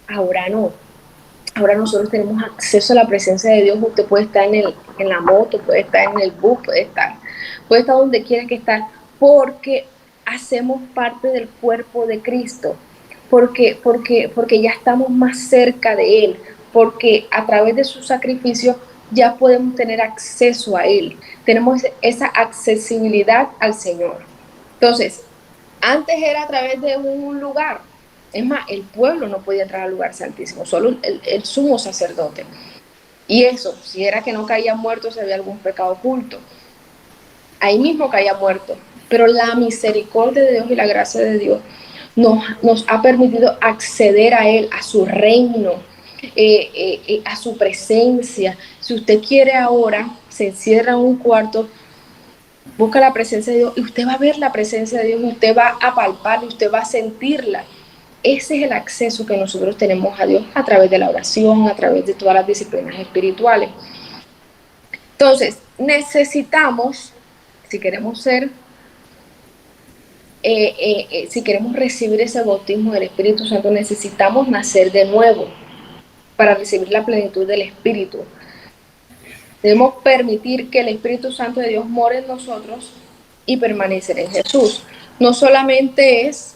Ahora no. Ahora nosotros tenemos acceso a la presencia de Dios. Usted puede estar en la moto, puede estar en el bus, puede estar donde quiera que estar, porque hacemos parte del cuerpo de Cristo, porque ya estamos más cerca de Él, porque a través de su sacrificio ya podemos tener acceso a Él, tenemos esa accesibilidad al Señor. Entonces, antes era a través de un lugar. Es más, el pueblo no podía entrar al lugar santísimo, solo el sumo sacerdote. Y eso, si era que no caía muerto, si había algún pecado oculto, ahí mismo caía muerto. Pero la misericordia de Dios y la gracia de Dios nos ha permitido acceder a Él, a su reino, a su presencia. Si usted quiere ahora, se encierra en un cuarto, busca la presencia de Dios y usted va a ver la presencia de Dios, y usted va a palparla, usted va a sentirla. Ese es el acceso que nosotros tenemos a Dios a través de la oración, a través de todas las disciplinas espirituales. Entonces, necesitamos, si queremos ser, si queremos recibir ese bautismo del Espíritu Santo, necesitamos nacer de nuevo para recibir la plenitud del Espíritu. Debemos permitir que el Espíritu Santo de Dios more en nosotros y permanecer en Jesús. No solamente es,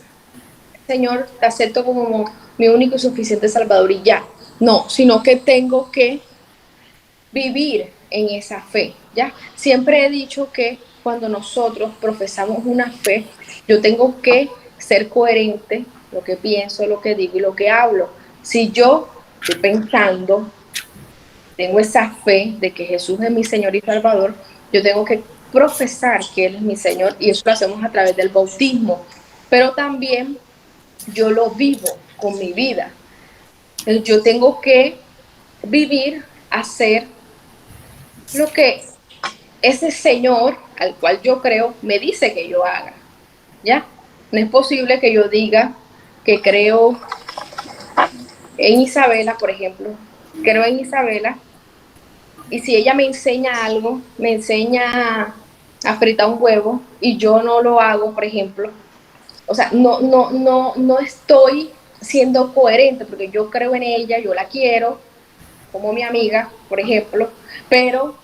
Señor, te acepto como mi único y suficiente Salvador y ya. No, sino que tengo que vivir en esa fe, ¿ya? Siempre he dicho que cuando nosotros profesamos una fe, yo tengo que ser coherente, lo que pienso, lo que digo y lo que hablo. Si yo estoy pensando, tengo esa fe de que Jesús es mi Señor y Salvador, yo tengo que profesar que Él es mi Señor, y eso lo hacemos a través del bautismo. Pero también yo lo vivo con mi vida. Entonces yo tengo que vivir, hacer lo que ese Señor al cual yo creo me dice que yo haga, ¿ya? No es posible que yo diga que creo en Isabela, por ejemplo, creo en Isabela, y si ella me enseña algo, me enseña a fritar un huevo y yo no lo hago, por ejemplo, o sea, no estoy siendo coherente, porque yo creo en ella, yo la quiero como mi amiga, por ejemplo, pero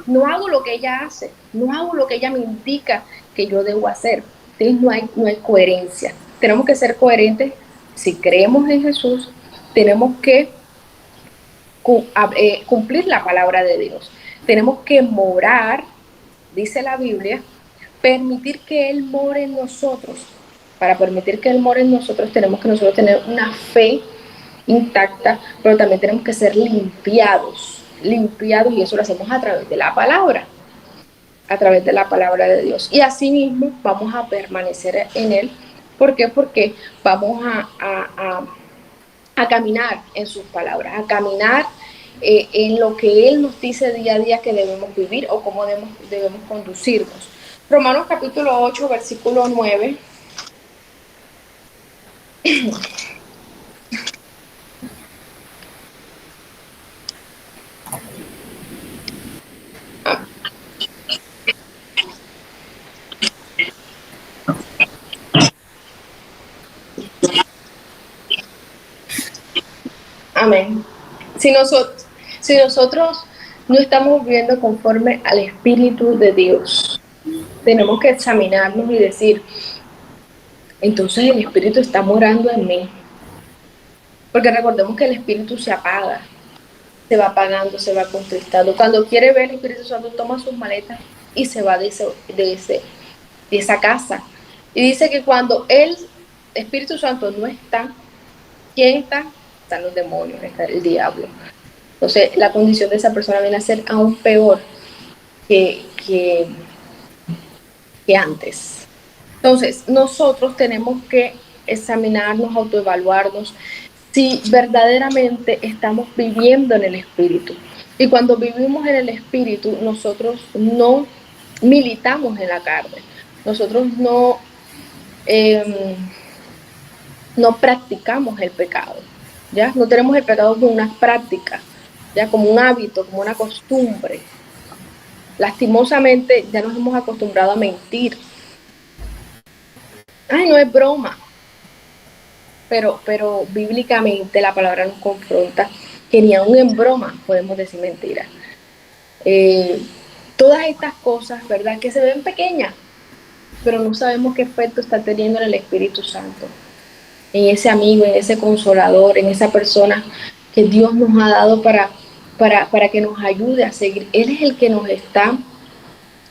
no hago lo que ella hace, no hago lo que ella me indica que yo debo hacer. Entonces no hay coherencia. Tenemos que ser coherentes. Si creemos en Jesús, tenemos que cumplir la palabra de Dios. Tenemos que morar, dice la Biblia, permitir que Él more en nosotros. Para permitir que Él more en nosotros, tenemos que nosotros tener una fe intacta, pero también tenemos que ser limpiados, y eso lo hacemos a través de la palabra, a través de la palabra de Dios. Y así mismo vamos a permanecer en Él. ¿Por qué? Porque vamos a caminar en sus palabras, a caminar en lo que Él nos dice día a día que debemos vivir o cómo debemos conducirnos. Romanos capítulo 8, versículo 9. Amén. Si nosotros no estamos viviendo conforme al Espíritu de Dios, tenemos que examinarnos y decir, entonces el Espíritu está morando en mí. Porque recordemos que el Espíritu se apaga, se va apagando, se va contristando. Cuando quiere ver, el Espíritu Santo toma sus maletas y se va de esa casa. Y dice que cuando el Espíritu Santo no está, ¿quién está? Están los demonios, está el diablo. Entonces, la condición de esa persona viene a ser aún peor que antes. Entonces, nosotros tenemos que examinarnos, autoevaluarnos, si verdaderamente estamos viviendo en el Espíritu. Y cuando vivimos en el Espíritu, nosotros no militamos en la carne. Nosotros no practicamos el pecado, ¿ya? No tenemos el pecado como una práctica, ya como un hábito, como una costumbre. Lastimosamente ya nos hemos acostumbrado a mentir. Ay, no es broma. Pero bíblicamente la palabra nos confronta que ni aún en broma podemos decir mentira. Todas estas cosas, ¿verdad? Que se ven pequeñas, pero no sabemos qué efecto está teniendo en el Espíritu Santo, en ese amigo, en ese consolador, en esa persona que Dios nos ha dado para que nos ayude a seguir. Él es el que nos está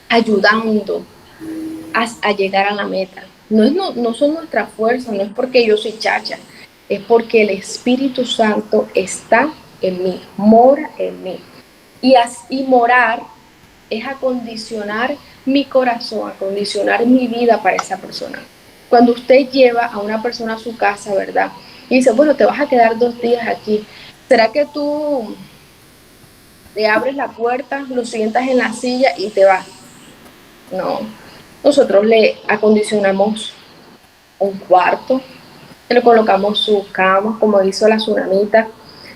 ayudando a llegar a la meta. No son nuestras fuerzas, no es porque yo soy chacha, es porque el Espíritu Santo está en mí, mora en mí. Y morar es acondicionar mi corazón, acondicionar mi vida para esa persona. Cuando usted lleva a una persona a su casa, ¿verdad? Y dice, bueno, te vas a quedar 2 días aquí. ¿Será que tú le abres la puerta, lo sientas en la silla y te vas? No. Nosotros le acondicionamos un cuarto, le colocamos su cama, como hizo la tsunamita,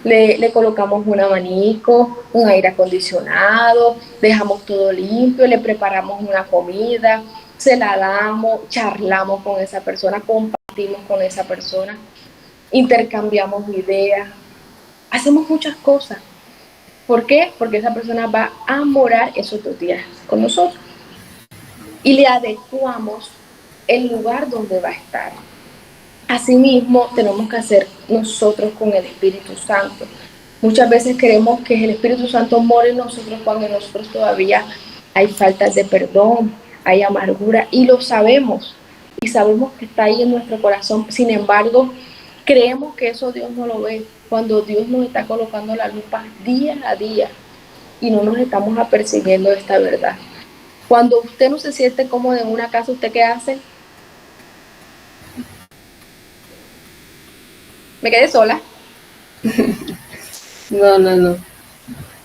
le colocamos un abanico, un aire acondicionado, dejamos todo limpio, le preparamos una comida, se la damos, charlamos con esa persona, compartimos con esa persona, intercambiamos ideas, hacemos muchas cosas. ¿Por qué? Porque esa persona va a morar esos 2 días con nosotros y le adecuamos el lugar donde va a estar. Asimismo, tenemos que hacer nosotros con el Espíritu Santo. Muchas veces queremos que el Espíritu Santo more en nosotros cuando en nosotros todavía hay faltas de perdón, hay amargura, y lo sabemos, y sabemos que está ahí en nuestro corazón. Sin embargo, creemos que eso Dios no lo ve, cuando Dios nos está colocando la lupa día a día y no nos estamos apercibiendo de esta verdad. Cuando usted no se siente cómodo en una casa, ¿usted qué hace? Me quedé sola. No.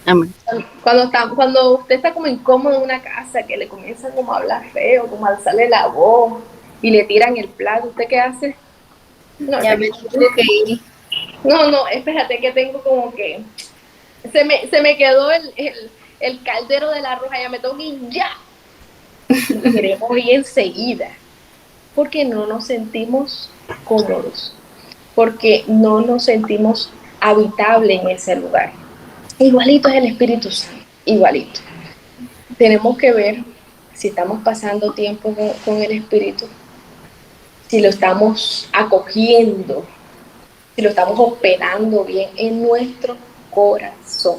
Amén. Cuando usted está como incómodo en una casa, que le comienzan como a hablar feo, como a alzarle la voz y le tiran el plato, ¿usted qué hace? No, Ya me tengo que ir. no, espérate que tengo como que se me quedó el caldero del arroz, ya me tengo que ir ya. Queremos ir enseguida, porque no nos sentimos cómodos, porque no nos sentimos habitables en ese lugar. Igualito es el Espíritu Santo, igualito. Tenemos que ver si estamos pasando tiempo con el Espíritu, si lo estamos acogiendo, si lo estamos hospedando bien en nuestro corazón.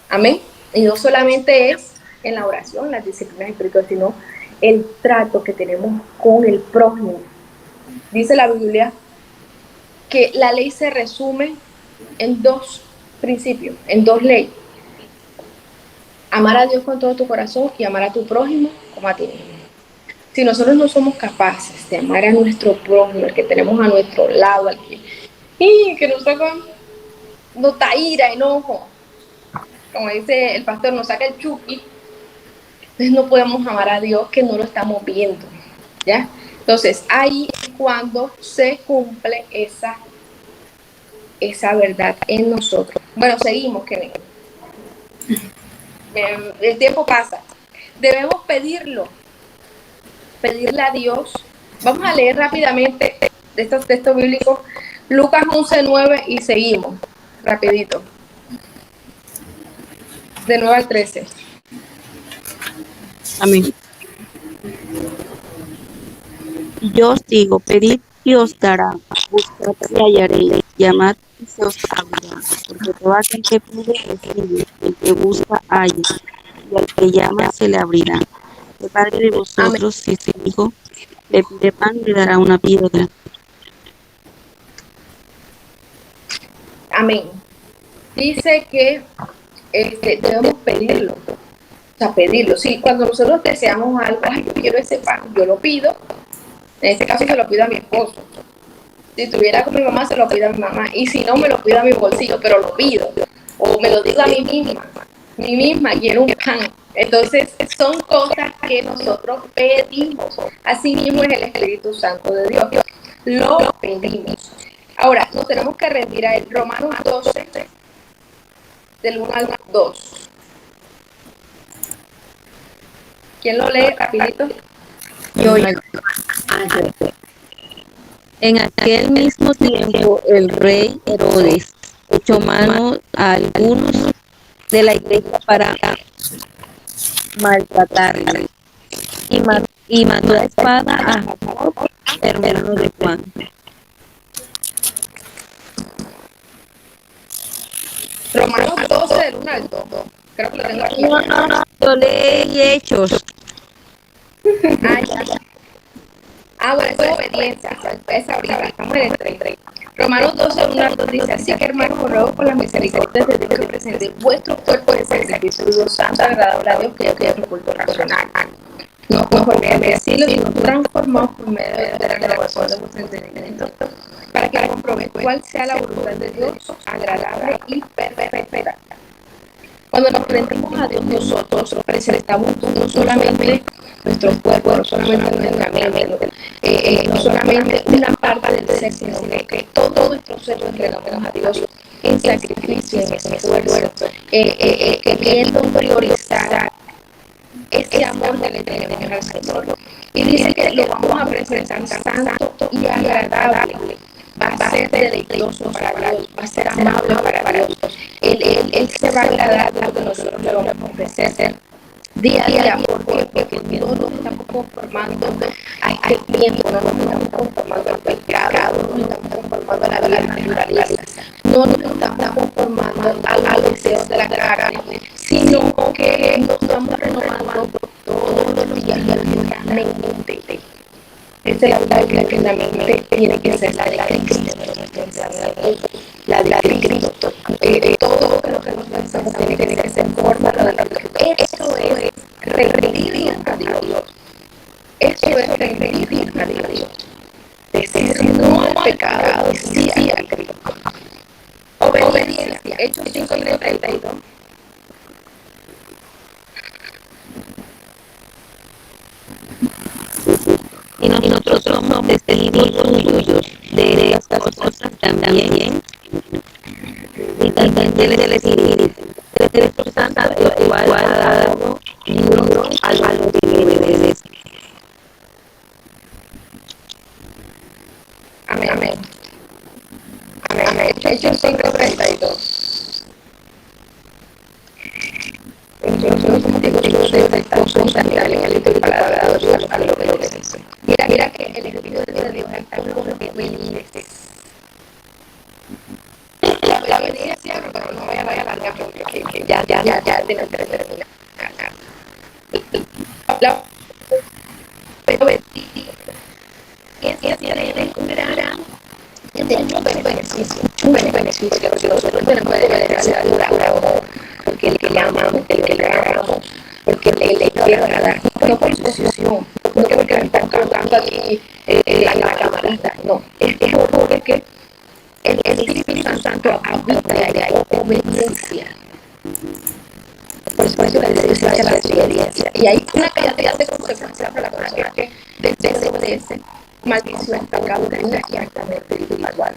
Amén. Y no solamente es en la oración, las disciplinas espirituales, sino el trato que tenemos con el prójimo. Dice la Biblia que la ley se resume en 2 principios, en 2 leyes. Amar a Dios con todo tu corazón y amar a tu prójimo como a ti mismo. Si nosotros no somos capaces de amar a nuestro prójimo, el que tenemos a nuestro lado, al que nos saca, nos da ira, enojo, como dice el pastor, nos saca el chuki, entonces no podemos amar a Dios que no lo estamos viendo, ¿ya? Entonces ahí es cuando se cumple esa verdad en nosotros. Bueno, seguimos, que el tiempo pasa. Debemos pedirle a Dios. Vamos a leer rápidamente de estos textos bíblicos, Lucas 11:9, y seguimos rapidito, de 9 al 13. Amén. Y yo os digo, pedid y os dará, buscad y hallaréis, llamad y se os abrirá, porque todo aquel que pide recibe, el que busca halla, y al que llama se le abrirá. ¿Qué padre de vosotros, si su hijo le pide pan, le dará una piedra? Amén. Dice que debemos pedirlo. O sea, pedirlo. Sí, cuando nosotros deseamos algo, ay, yo quiero ese pan, yo lo pido. En este caso se lo pido a mi esposo. Si estuviera con mi mamá, se lo pido a mi mamá. Y si no, me lo pido a mi bolsillo, pero lo pido. O me lo digo a mí misma. Mi misma quiero un pan. Entonces, son cosas que nosotros pedimos. Así mismo es el Espíritu Santo de Dios. Lo pedimos. Ahora, nos tenemos que rendir a él. Romanos 12, del 1 al 2. ¿Quién lo lee rapidito? Yo. En aquel mismo tiempo el rey Herodes echó mano a algunos de la iglesia para maltratarle y mandó a espada a Jacob, hermano de Juan. Romanos 12 del 1 al 2. Creo que lo tengo aquí. No, yo leí Hechos. Bueno, eso es obediencia. Esa ahorita, estamos en el 3. Romanos 12, 1 al 2 dice: así que, hermanos, os ruego por las misericordias de Dios que presentéis vuestro cuerpo de sacrificio vivo, santo, agradable a Dios, que es tu culto racional. No por medio de decirlo, sino transformados por medio de la renovación de vuestro entendimiento, para que comprobéis cuál sea la voluntad de Dios, agradable y perfecta. Cuando nos rendimos a Dios, nosotros presentamos no solamente nuestro cuerpo, no solamente nuestra mente, no solamente una parte del ser, sino que todo nuestro ser lo entregamos a Dios en sacrificio, en esfuerzo, queriendo priorizar ese amor que le tenemos al Señor. Y dice que lo vamos a presentar santo y agradable. Va a ser delicioso para Dios, va a ser amable para Dios. Él se va a agradar de lo que nosotros le vamos a ofrecer día a día, porque no nos estamos conformando a este tiempo, no nos estamos conformando al pecado, no nos estamos conformando a la vida naturaleza, no nos estamos conformando a los deseos de la carne, sino que nos estamos renovando todos los días la mente. Esa es la mente tiene que ser la de Cristo, la de Cristo. Todo lo que nos pensamos tiene que ser forma de la Cristo. Eso es rendir a Dios. Eso es rendir a Dios. Decir no al pecado, sí a Cristo. Obediencia. Hechos 5:32. Y nosotros somos testigos suyos de estas cosas también. Y también del Espíritu Santo, el cual ha dado libro a los que obedecen. Amén. Hechos 5:32. Nosotros somos testigos de estas cosas en el Espíritu y palabra de Dios a lo que lo obedece. Mira que el Espíritu de Dios está en los obedientes. La obediencia, pero no voy a alargar porque ya tenemos que terminar. La obediencia tiene un beneficio que nosotros tenemos que obedecer a Dios, porque el que le amamos, porque le quiere agradar, no por disposición, no porque me están colocando aquí la cámara, no, es porque el Espíritu Santo habita en obediencia. Por eso le dice a la obediencia. Y hay una cantidad de consecuencias para la persona que desobedece, maldición, pecado, y hasta el espíritu igual.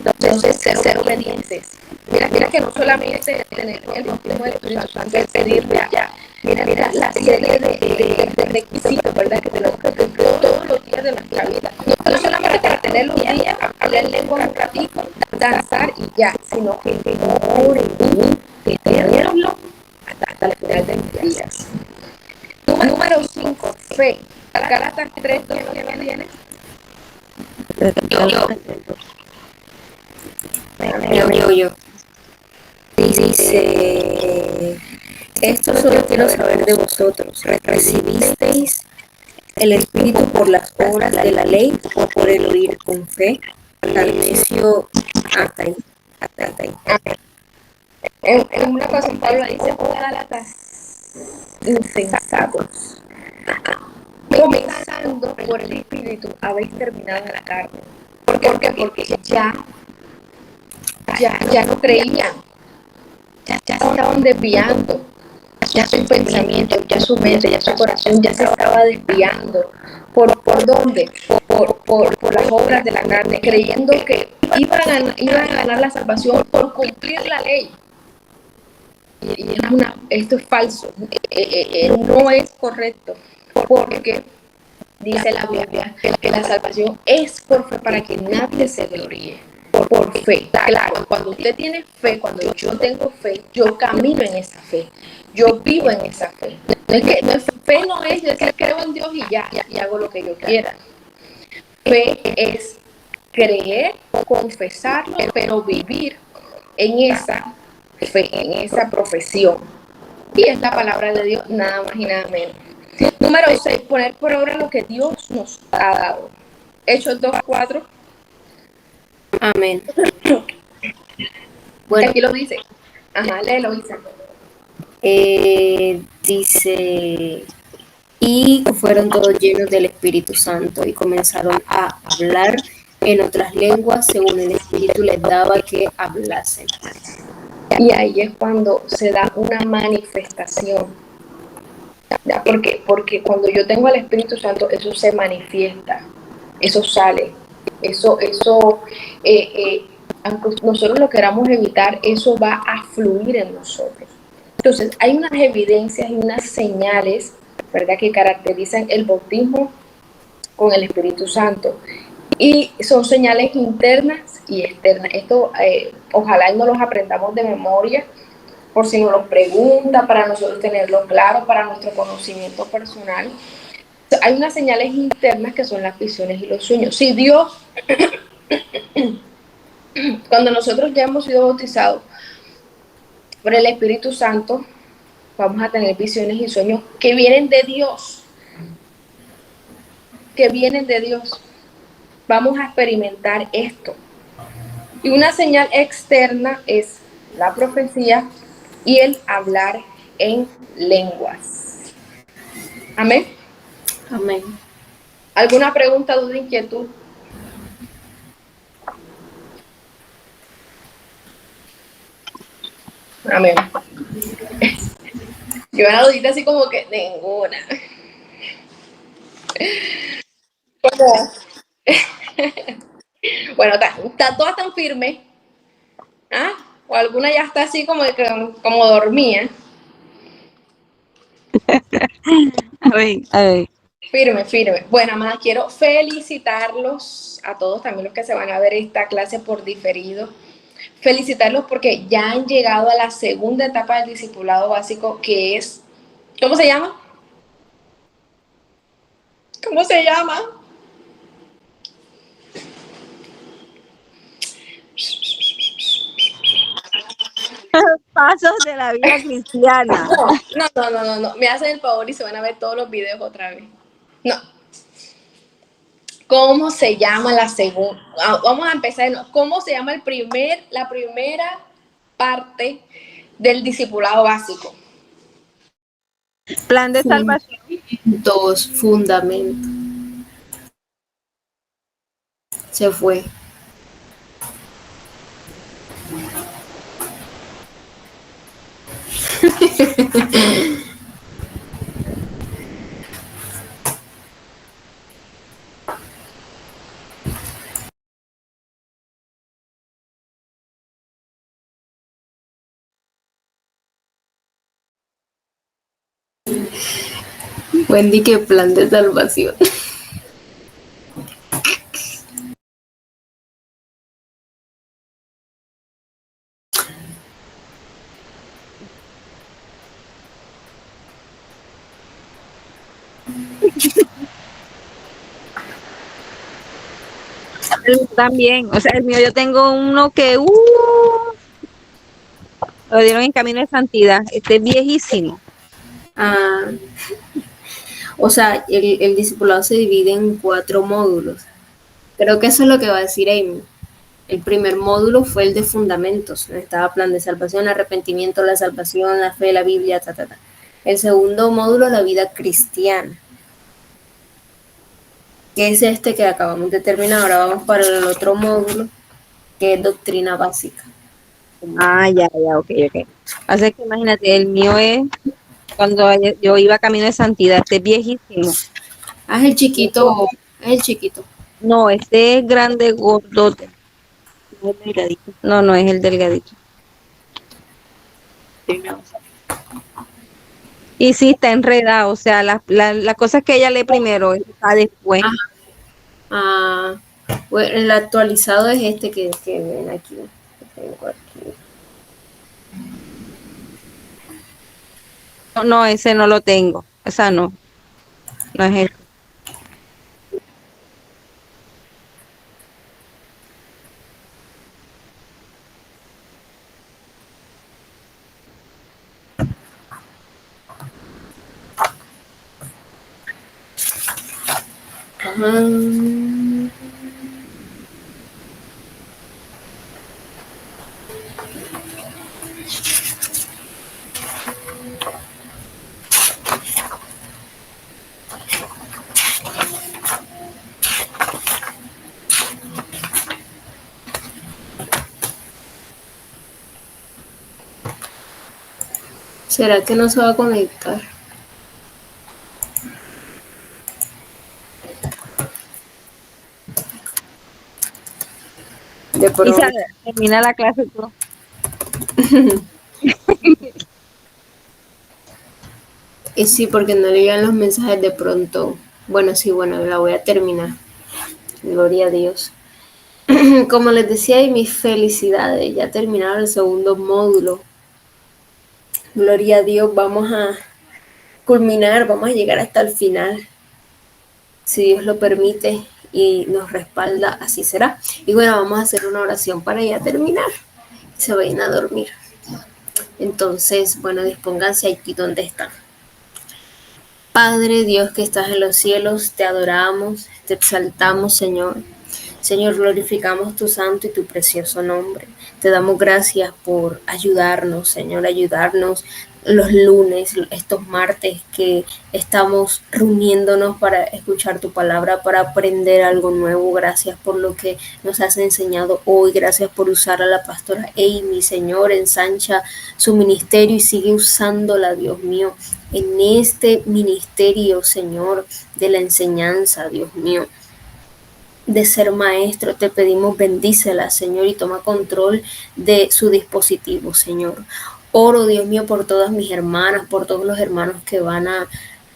Entonces, ser obedientes. Mira que no solamente tener el bautismo del Espíritu Santo, es pedirle allá. Mira la serie de requisitos, ¿verdad? Que tenemos que cumplir todos los días de nuestra vida. No solamente para tener los días, hablar lengua un ratito, danzar y ya, sino que oren y tenerlo hasta el final de mis días. Número 5, fe. Gálatas 3, ¿qué viene? Yo. Dice, esto solo quiero saber de vosotros. ¿Recibisteis el Espíritu por las obras de la ley o por el oír con fe? Tarnesio hasta ahí. En una cosa Pablo dice, Gálatas insensatos, comenzando por el Espíritu, habéis terminado en la carne. ¿Por qué? Porque ya no creían, ya estaban desviando, ya su pensamiento, ya su mente, ya su corazón ya se estaba desviando. ¿Por dónde? Por las obras de la carne, creyendo que iban a ganar la salvación por cumplir la ley. Y esto es falso, no es correcto, porque dice la Biblia que la salvación es por fe para que nadie se gloríe. por fe. Claro, cuando usted tiene fe, cuando yo tengo fe, yo camino en esa fe. Yo vivo en esa fe. Fe no es decir creo en Dios y hago lo que yo quiera. Fe es creer, confesarlo, pero vivir en esa fe, en esa profesión. Y es la palabra de Dios, nada más y nada menos. Número 6, poner por obra lo que Dios nos ha dado. Hechos 2:4. Amén. Bueno, Aquí lo dice. Ajá, léelo, Isa. dice, y fueron todos llenos del Espíritu Santo y comenzaron a hablar en otras lenguas según el Espíritu les daba que hablasen. Y ahí es cuando se da una manifestación. ¿Ya? Porque cuando yo tengo al Espíritu Santo, eso se manifiesta, eso sale, aunque nosotros lo queramos evitar, eso va a fluir en nosotros. Entonces, hay unas evidencias y unas señales, ¿verdad?, que caracterizan el bautismo con el Espíritu Santo. Y son señales internas y externas. Esto ojalá no los aprendamos de memoria, por si nos lo pregunta, para nosotros tenerlo claro, para nuestro conocimiento personal. Hay unas señales internas que son las visiones y los sueños. Si Dios, cuando nosotros ya hemos sido bautizados por el Espíritu Santo, vamos a tener visiones y sueños que vienen de Dios. Que vienen de Dios. Vamos a experimentar esto. Y una señal externa es la profecía y el hablar en lenguas. Amén. Amén. ¿Alguna pregunta, duda, inquietud? Amén. Yo una dudita así como que ninguna. Como... Bueno, está todas tan firmes. ¿Ah? O alguna ya está así como dormía. A ver. Firme. Bueno, amada, quiero felicitarlos a todos, también los que se van a ver esta clase por diferido. Felicitarlos porque ya han llegado a la segunda etapa del discipulado básico, que es, ¿cómo se llama? ¿Cómo se llama? Pasos de la vida cristiana. No. Me hacen el favor y se van a ver todos los videos otra vez. No. ¿Cómo se llama la segunda? Vamos a empezar. ¿Cómo se llama la primera parte del discipulado básico? Plan de salvación. 2, fundamento. Se fue. Wendy, ¿qué plan de salvación? También, o sea, el mío yo tengo uno que lo dieron en Camino de Santidad. Este es viejísimo. Ah, o sea, el discipulado se divide en 4 módulos. Creo que eso es lo que va a decir Amy. El primer módulo fue el de fundamentos. Estaba plan de salvación, arrepentimiento, la salvación, la fe, la Biblia, El segundo módulo, la vida cristiana, que es este que acabamos de terminar. Ahora vamos para el otro módulo, que es doctrina básica. Ya, ok. Así que imagínate, el mío es cuando yo iba Camino de Santidad, este es viejísimo. Ah, es el chiquito, es el chiquito. No, este es grande, gordo. No es delgadito. No es el delgadito. Y sí, está enredado, o sea, la cosa que ella lee primero está después. Ah, Bueno, el actualizado es este que ven aquí. Que tengo aquí. No, no, ese no lo tengo. Esa no. No es ese. Ah, ¿será que no se va a conectar? De Isa, pronto. termina la clase tú. Y sí, porque no le llegan los mensajes de pronto. Bueno, sí, bueno, la voy a terminar. Gloria a Dios. Como les decía, y mis felicidades, ya terminaron el segundo módulo. Gloria a Dios, vamos a culminar, vamos a llegar hasta el final. Si Dios lo permite y nos respalda, así será. Y bueno, vamos a hacer una oración para ya terminar. Se vayan a dormir. Entonces, bueno, dispónganse aquí donde están. Padre Dios que estás en los cielos, te adoramos, te exaltamos, Señor. Señor, glorificamos tu santo y tu precioso nombre. Te damos gracias por ayudarnos, Señor, ayudarnos los lunes, estos martes que estamos reuniéndonos para escuchar tu palabra, para aprender algo nuevo. Gracias por lo que nos has enseñado hoy. Gracias por usar a la pastora Amy, Señor, ensancha su ministerio y sigue usándola, Dios mío, en este ministerio, Señor, de la enseñanza, Dios mío, de ser maestro. Te pedimos bendícela, Señor, y toma control de su dispositivo, Señor. Oro, Dios mío, por todas mis hermanas, por todos los hermanos que van a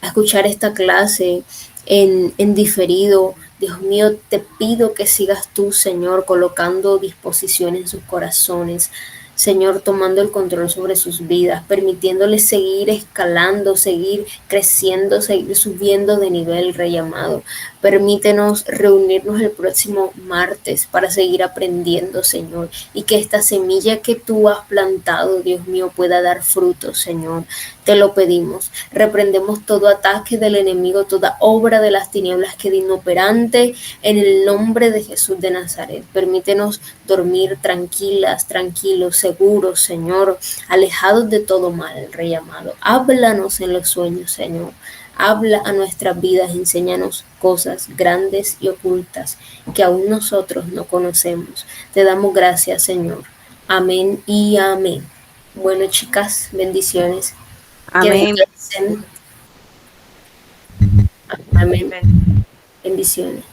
escuchar esta clase en diferido. Dios mío, te pido que sigas tú, Señor, colocando disposición en sus corazones. Señor, tomando el control sobre sus vidas, permitiéndoles seguir escalando, seguir creciendo, seguir subiendo de nivel, Rey amado. Permítenos reunirnos el próximo martes para seguir aprendiendo, Señor, y que esta semilla que tú has plantado, Dios mío, pueda dar fruto, Señor. Te lo pedimos. Reprendemos todo ataque del enemigo, toda obra de las tinieblas que inoperante en el nombre de Jesús de Nazaret. Permítenos dormir tranquilas, tranquilos, seguros, Señor, alejados de todo mal, Rey amado. Háblanos en los sueños, Señor. Habla a nuestras vidas, enséñanos cosas grandes y ocultas que aún nosotros no conocemos. Te damos gracias, Señor. Amén y amén. Bueno, chicas, bendiciones. Que Amén. descansen. Amén. Bendiciones.